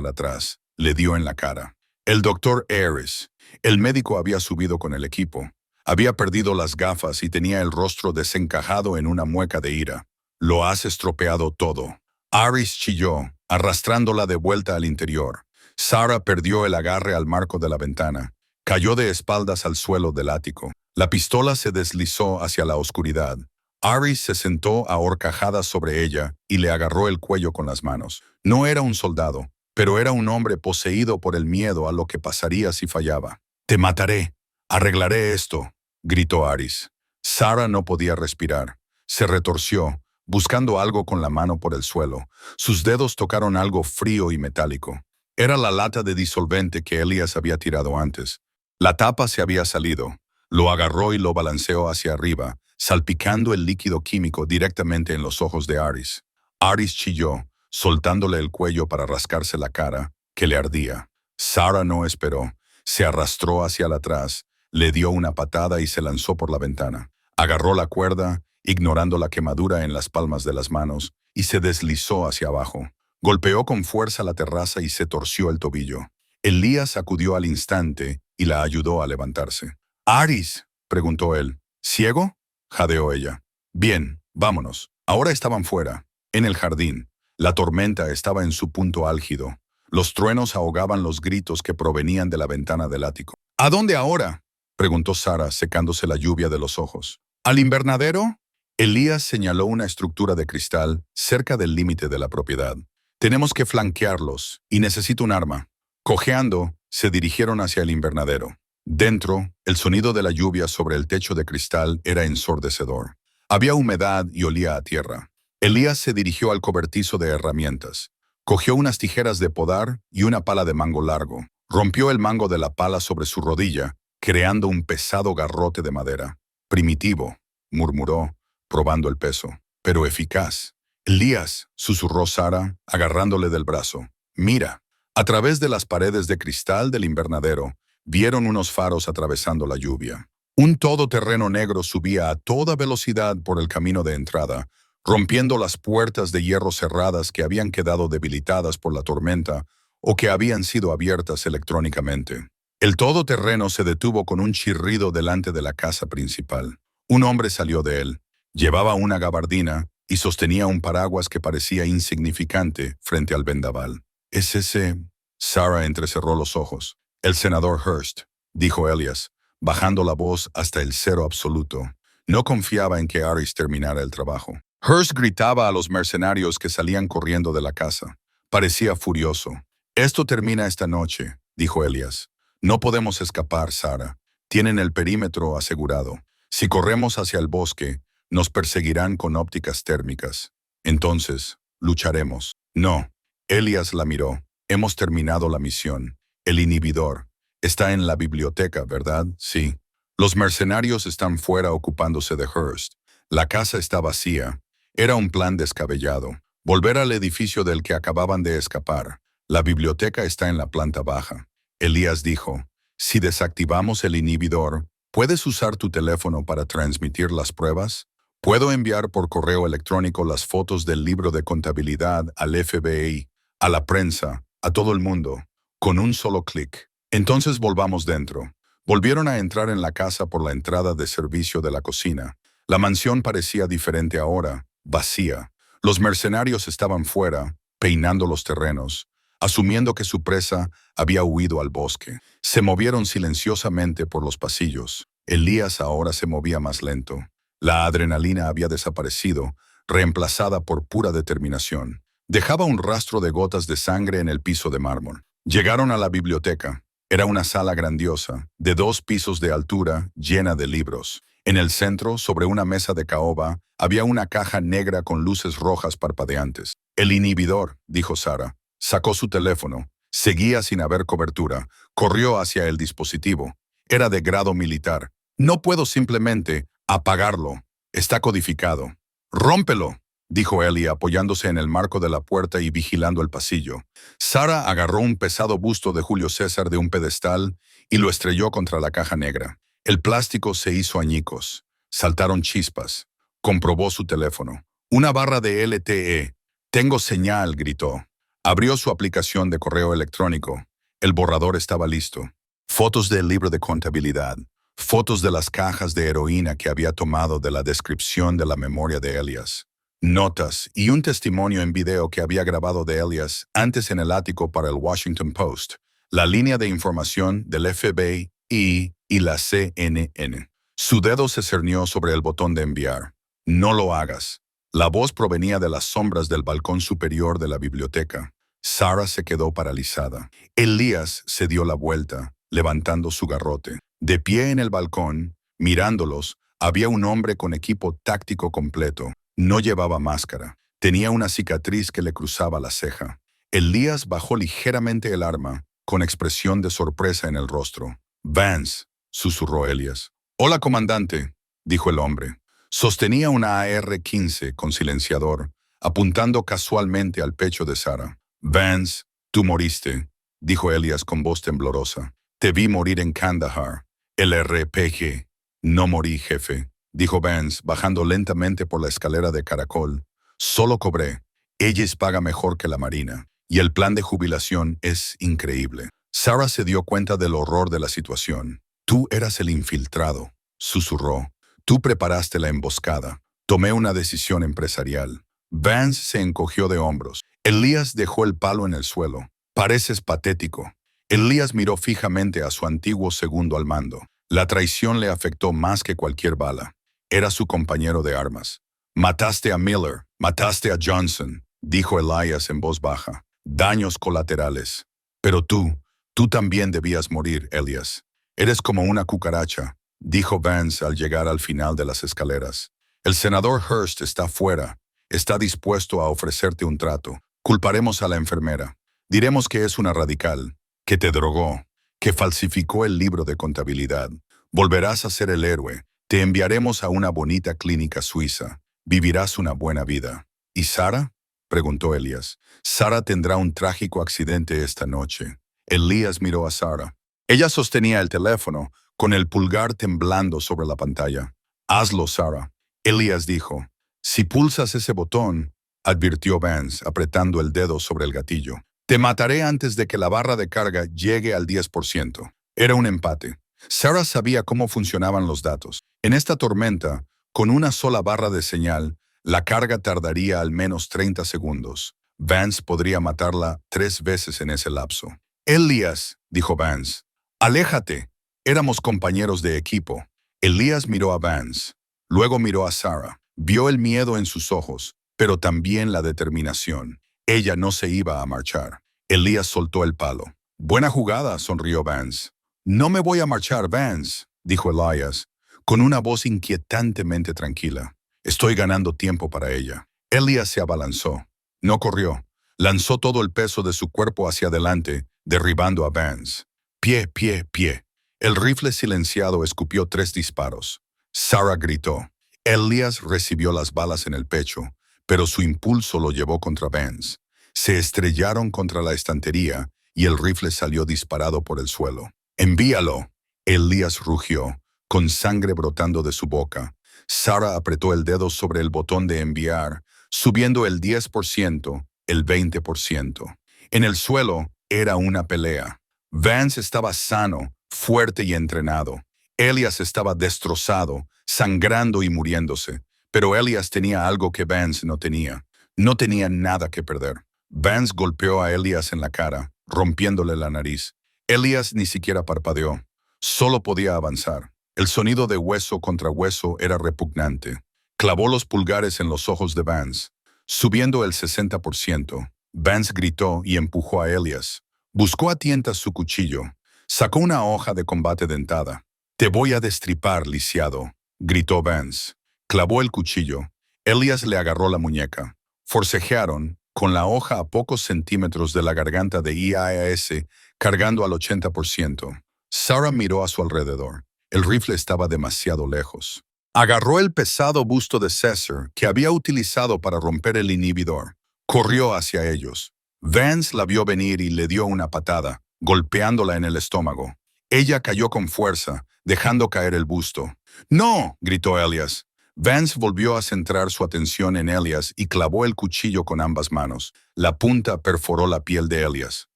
Speaker 1: atrás. Le dio en la cara. El doctor Harris. El médico había subido con el equipo. Había perdido las gafas y tenía el rostro desencajado en una mueca de ira. «Lo has estropeado todo». Harris chilló, arrastrándola de vuelta al interior. Sara perdió el agarre al marco de la ventana. Cayó de espaldas al suelo del ático. La pistola se deslizó hacia la oscuridad. Harris se sentó a horcajadas sobre ella y le agarró el cuello con las manos. No era un soldado, pero era un hombre poseído por el miedo a lo que pasaría si fallaba. «Te mataré. Arreglaré esto», gritó Harris. Sara no podía respirar. Se retorció, buscando algo con la mano por el suelo. Sus dedos tocaron algo frío y metálico. Era la lata de disolvente que Elías había tirado antes. La tapa se había salido. Lo agarró y lo balanceó hacia arriba, salpicando el líquido químico directamente en los ojos de Harris. Harris chilló, soltándole el cuello para rascarse la cara, que le ardía. Sara no esperó. Se arrastró hacia atrás, le dio una patada y se lanzó por la ventana. Agarró la cuerda, ignorando la quemadura en las palmas de las manos, y se deslizó hacia abajo. Golpeó con fuerza la terraza y se torció el tobillo. Elías acudió al instante y la ayudó a levantarse. «Harris», preguntó él. «¿Ciego?», jadeó ella. «Bien, vámonos». Ahora estaban fuera, en el jardín. La tormenta estaba en su punto álgido. Los truenos ahogaban los gritos que provenían de la ventana del ático. «¿A dónde ahora?», preguntó Sara, secándose la lluvia de los ojos. ¿Al invernadero? Elías señaló una estructura de cristal cerca del límite de la propiedad. Tenemos que flanquearlos, y necesito un arma. Cojeando, se dirigieron hacia el invernadero. Dentro, el sonido de la lluvia sobre el techo de cristal era ensordecedor. Había humedad y olía a tierra. Elías se dirigió al cobertizo de herramientas. Cogió unas tijeras de podar y una pala de mango largo. Rompió el mango de la pala sobre su rodilla, creando un pesado garrote de madera. Primitivo, murmuró, probando el peso, pero eficaz. Elías, susurró Sara, agarrándole del brazo. Mira. A través de las paredes de cristal del invernadero, vieron unos faros atravesando la lluvia. Un todoterreno negro subía a toda velocidad por el camino de entrada, rompiendo las puertas de hierro cerradas que habían quedado debilitadas por la tormenta o que habían sido abiertas electrónicamente. El todoterreno se detuvo con un chirrido delante de la casa principal. Un hombre salió de él. Llevaba una gabardina y sostenía un paraguas que parecía insignificante frente al vendaval. ¿Es ese? Sara entrecerró los ojos. El senador Hearst, dijo Elias, bajando la voz hasta el cero absoluto. No confiaba en que Aris terminara el trabajo. Hearst gritaba a los mercenarios que salían corriendo de la casa. Parecía furioso. Esto termina esta noche, dijo Elias. No podemos escapar, Sara. Tienen el perímetro asegurado. Si corremos hacia el bosque, nos perseguirán con ópticas térmicas. Entonces, lucharemos. No. Elias la miró. Hemos terminado la misión. El inhibidor. Está en la biblioteca, ¿verdad? Sí. Los mercenarios están fuera ocupándose de Hearst. La casa está vacía. Era un plan descabellado. Volver al edificio del que acababan de escapar. La biblioteca está en la planta baja. Elías dijo, si desactivamos el inhibidor, ¿puedes usar tu teléfono para transmitir las pruebas? Puedo enviar por correo electrónico las fotos del libro de contabilidad al FBI, a la prensa, a todo el mundo, con un solo clic. Entonces volvamos dentro. Volvieron a entrar en la casa por la entrada de servicio de la cocina. La mansión parecía diferente ahora, vacía. Los mercenarios estaban fuera, peinando los terrenos, asumiendo que su presa había huido al bosque. Se movieron silenciosamente por los pasillos. Elías ahora se movía más lento. La adrenalina había desaparecido, reemplazada por pura determinación. Dejaba un rastro de gotas de sangre en el piso de mármol. Llegaron a la biblioteca. Era una sala grandiosa, de 2 pisos de altura, llena de libros. En el centro, sobre una mesa de caoba, había una caja negra con luces rojas parpadeantes. El inhibidor, dijo Sara. Sacó su teléfono. Seguía sin haber cobertura. Corrió hacia el dispositivo. Era de grado militar. No puedo simplemente apagarlo. Está codificado. ¡Rómpelo!, dijo Ellie apoyándose en el marco de la puerta y vigilando el pasillo. Sara agarró un pesado busto de Julio César de un pedestal y lo estrelló contra la caja negra. El plástico se hizo añicos. Saltaron chispas. Comprobó su teléfono. Una barra de LTE. Tengo señal, gritó. Abrió su aplicación de correo electrónico. El borrador estaba listo. Fotos del libro de contabilidad. Fotos de las cajas de heroína que había tomado de la descripción de la memoria de Elias. Notas y un testimonio en video que había grabado de Elias antes en el ático para el Washington Post. La línea de información del FBI y la CNN. Su dedo se cernió sobre el botón de enviar. No lo hagas. La voz provenía de las sombras del balcón superior de la biblioteca. Sara se quedó paralizada. Elías se dio la vuelta, levantando su garrote. De pie en el balcón, mirándolos, había un hombre con equipo táctico completo. No llevaba máscara. Tenía una cicatriz que le cruzaba la ceja. Elías bajó ligeramente el arma, con expresión de sorpresa en el rostro. «Vance», susurró Elias. «Hola, comandante», dijo el hombre. Sostenía una AR-15 con silenciador, apuntando casualmente al pecho de Sara. «Vance, tú moriste», dijo Elias con voz temblorosa. «Te vi morir en Kandahar. El RPG». «No morí, jefe», dijo Vance, bajando lentamente por la escalera de caracol. «Solo cobré. Ellis paga mejor que la Marina. Y el plan de jubilación es increíble». Sara se dio cuenta del horror de la situación. «Tú eras el infiltrado», susurró. «Tú preparaste la emboscada. Tomé una decisión empresarial». Vance se encogió de hombros. Elías dejó el palo en el suelo. «Pareces patético». Elías miró fijamente a su antiguo segundo al mando. La traición le afectó más que cualquier bala. Era su compañero de armas. Mataste a Miller, mataste a Johnson, dijo Elias en voz baja. Daños colaterales. Pero tú también debías morir, Elias. Eres como una cucaracha, dijo Vance al llegar al final de las escaleras. El senador Hearst está fuera. Está dispuesto a ofrecerte un trato. Culparemos a la enfermera. Diremos que es una radical, que te drogó, que falsificó el libro de contabilidad. Volverás a ser el héroe. Te enviaremos a una bonita clínica suiza. Vivirás una buena vida. ¿Y Sara? Preguntó Elias. Sara tendrá un trágico accidente esta noche. Elias miró a Sara. Ella sostenía el teléfono, con el pulgar temblando sobre la pantalla. Hazlo, Sara. Elias dijo. Si pulsas ese botón, advirtió Vance, apretando el dedo sobre el gatillo. Te mataré antes de que la barra de carga llegue al 10%. Era un empate. Sara sabía cómo funcionaban los datos. En esta tormenta, con una sola barra de señal, la carga tardaría al menos 30 segundos. Vance podría matarla 3 veces en ese lapso. Elias, dijo Vance, aléjate. Éramos compañeros de equipo. Elias miró a Vance. Luego miró a Sara. Vio el miedo en sus ojos, pero también la determinación. Ella no se iba a marchar. Elias soltó el palo. Buena jugada, sonrió Vance. No me voy a marchar, Vance, dijo Elias, con una voz inquietantemente tranquila. Estoy ganando tiempo para ella. Elias se abalanzó. No corrió. Lanzó todo el peso de su cuerpo hacia adelante, derribando a Vance. Pie, pie, pie. El rifle silenciado escupió 3 disparos. Sara gritó. Elias recibió las balas en el pecho, pero su impulso lo llevó contra Vance. Se estrellaron contra la estantería y el rifle salió disparado por el suelo. «Envíalo», Elias rugió, con sangre brotando de su boca. Sara apretó el dedo sobre el botón de enviar, subiendo el 10%, el 20%. En el suelo era una pelea. Vance estaba sano, fuerte y entrenado. Elias estaba destrozado, sangrando y muriéndose. Pero Elias tenía algo que Vance no tenía. No tenía nada que perder. Vance golpeó a Elias en la cara, rompiéndole la nariz. Elias ni siquiera parpadeó. Solo podía avanzar. El sonido de hueso contra hueso era repugnante. Clavó los pulgares en los ojos de Vance. Subiendo el 60%, Vance gritó y empujó a Elias. Buscó a tientas su cuchillo. Sacó una hoja de combate dentada. «Te voy a destripar, lisiado», gritó Vance. Clavó el cuchillo. Elias le agarró la muñeca. Forcejearon, con la hoja a pocos centímetros de la garganta de Elias, cargando al 80%. Sara miró a su alrededor. El rifle estaba demasiado lejos. Agarró el pesado busto de César que había utilizado para romper el inhibidor. Corrió hacia ellos. Vance la vio venir y le dio una patada, golpeándola en el estómago. Ella cayó con fuerza, dejando caer el busto. «¡No!», gritó Elias. Vance volvió a centrar su atención en Elias y clavó el cuchillo con ambas manos. La punta perforó la piel de Elias.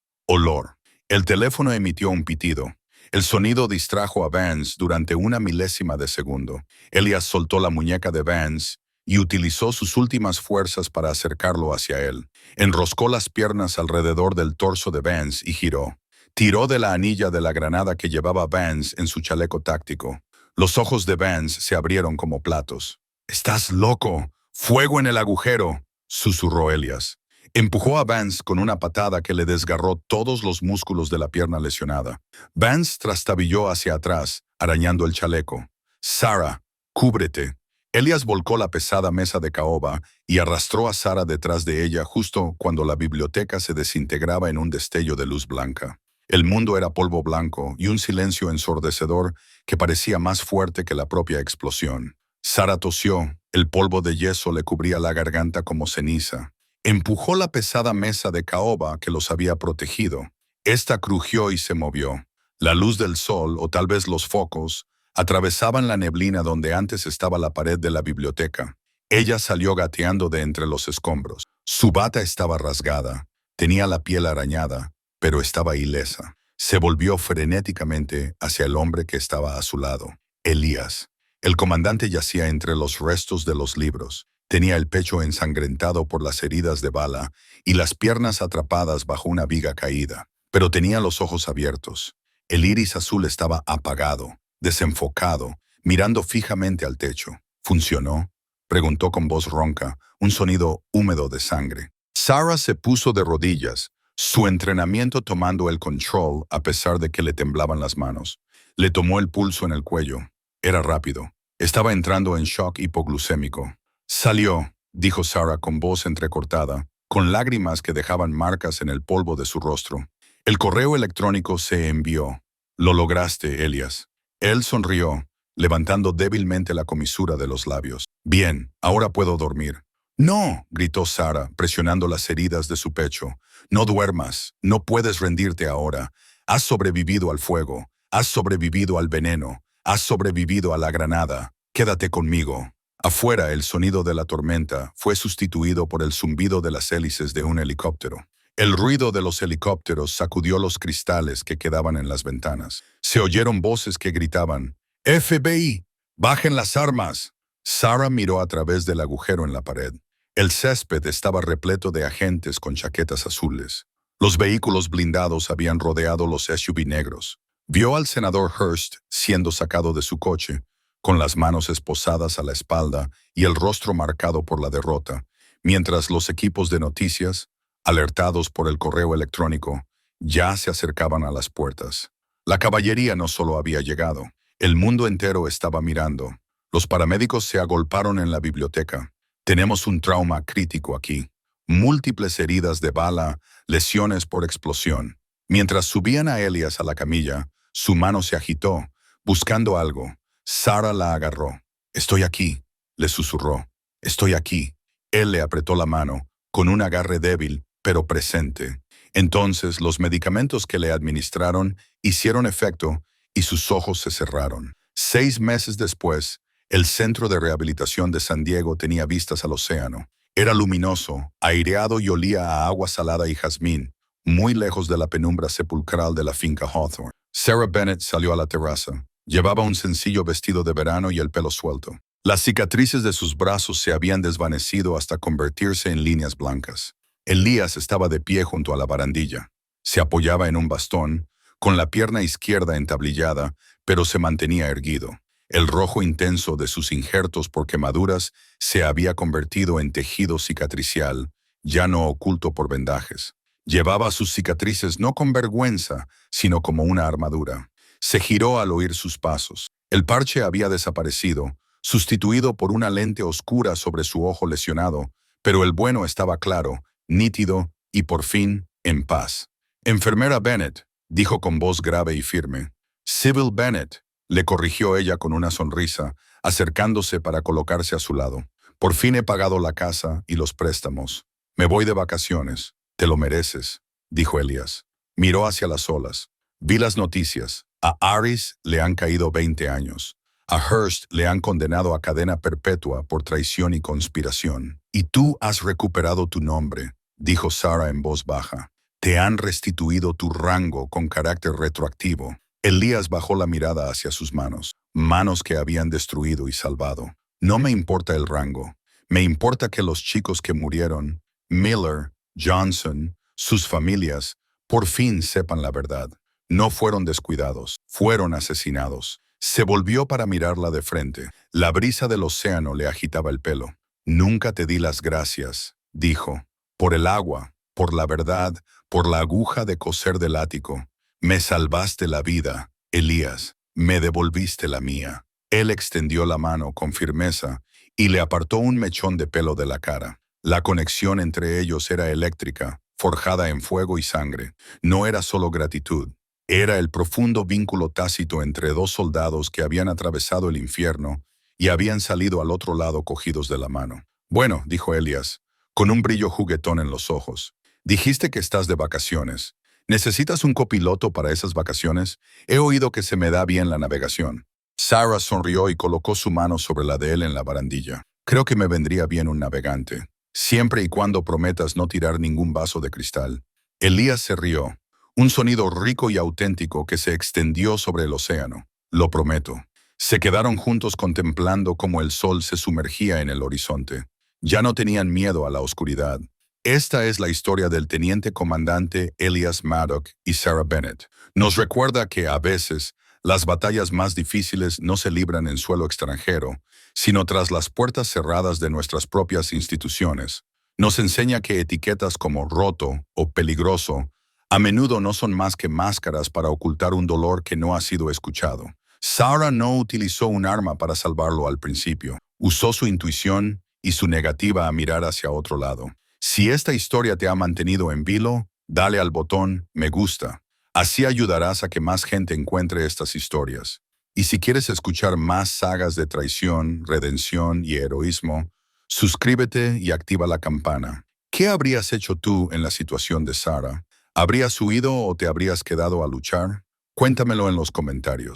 Speaker 1: Olor. El teléfono emitió un pitido. El sonido distrajo a Vance durante una milésima de segundo. Elias soltó la muñeca de Vance y utilizó sus últimas fuerzas para acercarlo hacia él. Enroscó las piernas alrededor del torso de Vance y giró. Tiró de la anilla de la granada que llevaba Vance en su chaleco táctico. Los ojos de Vance se abrieron como platos. «¡Estás loco! ¡Fuego en el agujero!», susurró Elias. Empujó a Vance con una patada que le desgarró todos los músculos de la pierna lesionada. Vance trastabilló hacia atrás, arañando el chaleco. «Sara, cúbrete». Elias volcó la pesada mesa de caoba y arrastró a Sara detrás de ella justo cuando la biblioteca se desintegraba en un destello de luz blanca. El mundo era polvo blanco y un silencio ensordecedor que parecía más fuerte que la propia explosión. Sara tosió, el polvo de yeso le cubría la garganta como ceniza. Empujó la pesada mesa de caoba que los había protegido. Esta crujió y se movió. La luz del sol, o tal vez los focos, atravesaban la neblina donde antes estaba la pared de la biblioteca. Ella salió gateando de entre los escombros. Su bata estaba rasgada, tenía la piel arañada, pero estaba ilesa. Se volvió frenéticamente hacia el hombre que estaba a su lado, Elias. El comandante yacía entre los restos de los libros. Tenía el pecho ensangrentado por las heridas de bala y las piernas atrapadas bajo una viga caída, pero tenía los ojos abiertos. El iris azul estaba apagado, desenfocado, mirando fijamente al techo. ¿Funcionó?, preguntó con voz ronca, un sonido húmedo de sangre. Sarah se puso de rodillas, su entrenamiento tomando el control a pesar de que le temblaban las manos. Le tomó el pulso en el cuello. Era rápido. Estaba entrando en shock hipoglucémico. Salió, dijo Sarah con voz entrecortada, con lágrimas que dejaban marcas en el polvo de su rostro. El correo electrónico se envió. Lo lograste, Elias. Él sonrió, levantando débilmente la comisura de los labios. Bien, ahora puedo dormir. No, gritó Sarah, presionando las heridas de su pecho. No duermas, no puedes rendirte ahora. Has sobrevivido al fuego, has sobrevivido al veneno, has sobrevivido a la granada. Quédate conmigo. Afuera, el sonido de la tormenta fue sustituido por el zumbido de las hélices de un helicóptero. El ruido de los helicópteros sacudió los cristales que quedaban en las ventanas. Se oyeron voces que gritaban, «FBI, bajen las armas». Sarah miró a través del agujero en la pared. El césped estaba repleto de agentes con chaquetas azules. Los vehículos blindados habían rodeado los SUV negros. Vio al senador Hearst siendo sacado de su coche, con las manos esposadas a la espalda y el rostro marcado por la derrota, mientras los equipos de noticias, alertados por el correo electrónico, ya se acercaban a las puertas. La caballería no solo había llegado, el mundo entero estaba mirando. Los paramédicos se agolparon en la biblioteca. Tenemos un trauma crítico aquí. Múltiples heridas de bala, lesiones por explosión. Mientras subían a Elias a la camilla, su mano se agitó, buscando algo. Sarah la agarró. «Estoy aquí», le susurró. «Estoy aquí». Él le apretó la mano, con un agarre débil, pero presente. Entonces los medicamentos que le administraron hicieron efecto y sus ojos se cerraron. 6 meses después, el Centro de Rehabilitación de San Diego tenía vistas al océano. Era luminoso, aireado y olía a agua salada y jazmín, muy lejos de la penumbra sepulcral de la finca Hawthorne. Sarah Bennett salió a la terraza. Llevaba un sencillo vestido de verano y el pelo suelto. Las cicatrices de sus brazos se habían desvanecido hasta convertirse en líneas blancas. Elias estaba de pie junto a la barandilla. Se apoyaba en un bastón, con la pierna izquierda entablillada, pero se mantenía erguido. El rojo intenso de sus injertos por quemaduras se había convertido en tejido cicatricial, ya no oculto por vendajes. Llevaba sus cicatrices no con vergüenza, sino como una armadura. Se giró al oír sus pasos. El parche había desaparecido, sustituido por una lente oscura sobre su ojo lesionado, pero el bueno estaba claro, nítido y por fin en paz. «Enfermera Bennett», dijo con voz grave y firme. «Sybil Bennett», le corrigió ella con una sonrisa, acercándose para colocarse a su lado. «Por fin he pagado la casa y los préstamos. Me voy de vacaciones. Te lo mereces», dijo Elias. Miró hacia las olas. «Vi las noticias. A Aris le han caído 20 años. A Hearst le han condenado a cadena perpetua por traición y conspiración. Y tú has recuperado tu nombre», dijo Sarah en voz baja. «Te han restituido tu rango con carácter retroactivo». Elias bajó la mirada hacia sus manos que habían destruido y salvado. «No me importa el rango. Me importa que los chicos que murieron, Miller, Johnson, sus familias, por fin sepan la verdad. No fueron descuidados, fueron asesinados». Se volvió para mirarla de frente. La brisa del océano le agitaba el pelo. «Nunca te di las gracias», dijo, «por el agua, por la verdad, por la aguja de coser del ático. Me salvaste la vida, Elias, me devolviste la mía». Él extendió la mano con firmeza y le apartó un mechón de pelo de la cara. La conexión entre ellos era eléctrica, forjada en fuego y sangre. No era solo gratitud. Era el profundo vínculo tácito entre dos soldados que habían atravesado el infierno y habían salido al otro lado cogidos de la mano. «Bueno», dijo Elias, con un brillo juguetón en los ojos. «Dijiste que estás de vacaciones. ¿Necesitas un copiloto para esas vacaciones? He oído que se me da bien la navegación». Sarah sonrió y colocó su mano sobre la de él en la barandilla. «Creo que me vendría bien un navegante, siempre y cuando prometas no tirar ningún vaso de cristal». Elias se rió. Un sonido rico y auténtico que se extendió sobre el océano. «Lo prometo». Se quedaron juntos contemplando cómo el sol se sumergía en el horizonte. Ya no tenían miedo a la oscuridad. Esta es la historia del teniente comandante Elias Maddock y Sarah Bennett. Nos recuerda que, a veces, Las batallas más difíciles no se libran en suelo extranjero, sino tras las puertas cerradas de nuestras propias instituciones. Nos enseña que etiquetas como roto o peligroso a menudo no son más que máscaras para ocultar un dolor que no ha sido escuchado. Sarah no utilizó un arma para salvarlo al principio. Usó su intuición y su negativa a mirar hacia otro lado. Si esta historia te ha mantenido en vilo, dale al botón me gusta. Así ayudarás a que más gente encuentre estas historias. Y si quieres escuchar más sagas de traición, redención y heroísmo, suscríbete y activa la campana. ¿Qué habrías hecho tú en la situación de Sarah? ¿Habrías huido o te habrías quedado a luchar? Cuéntamelo en los comentarios.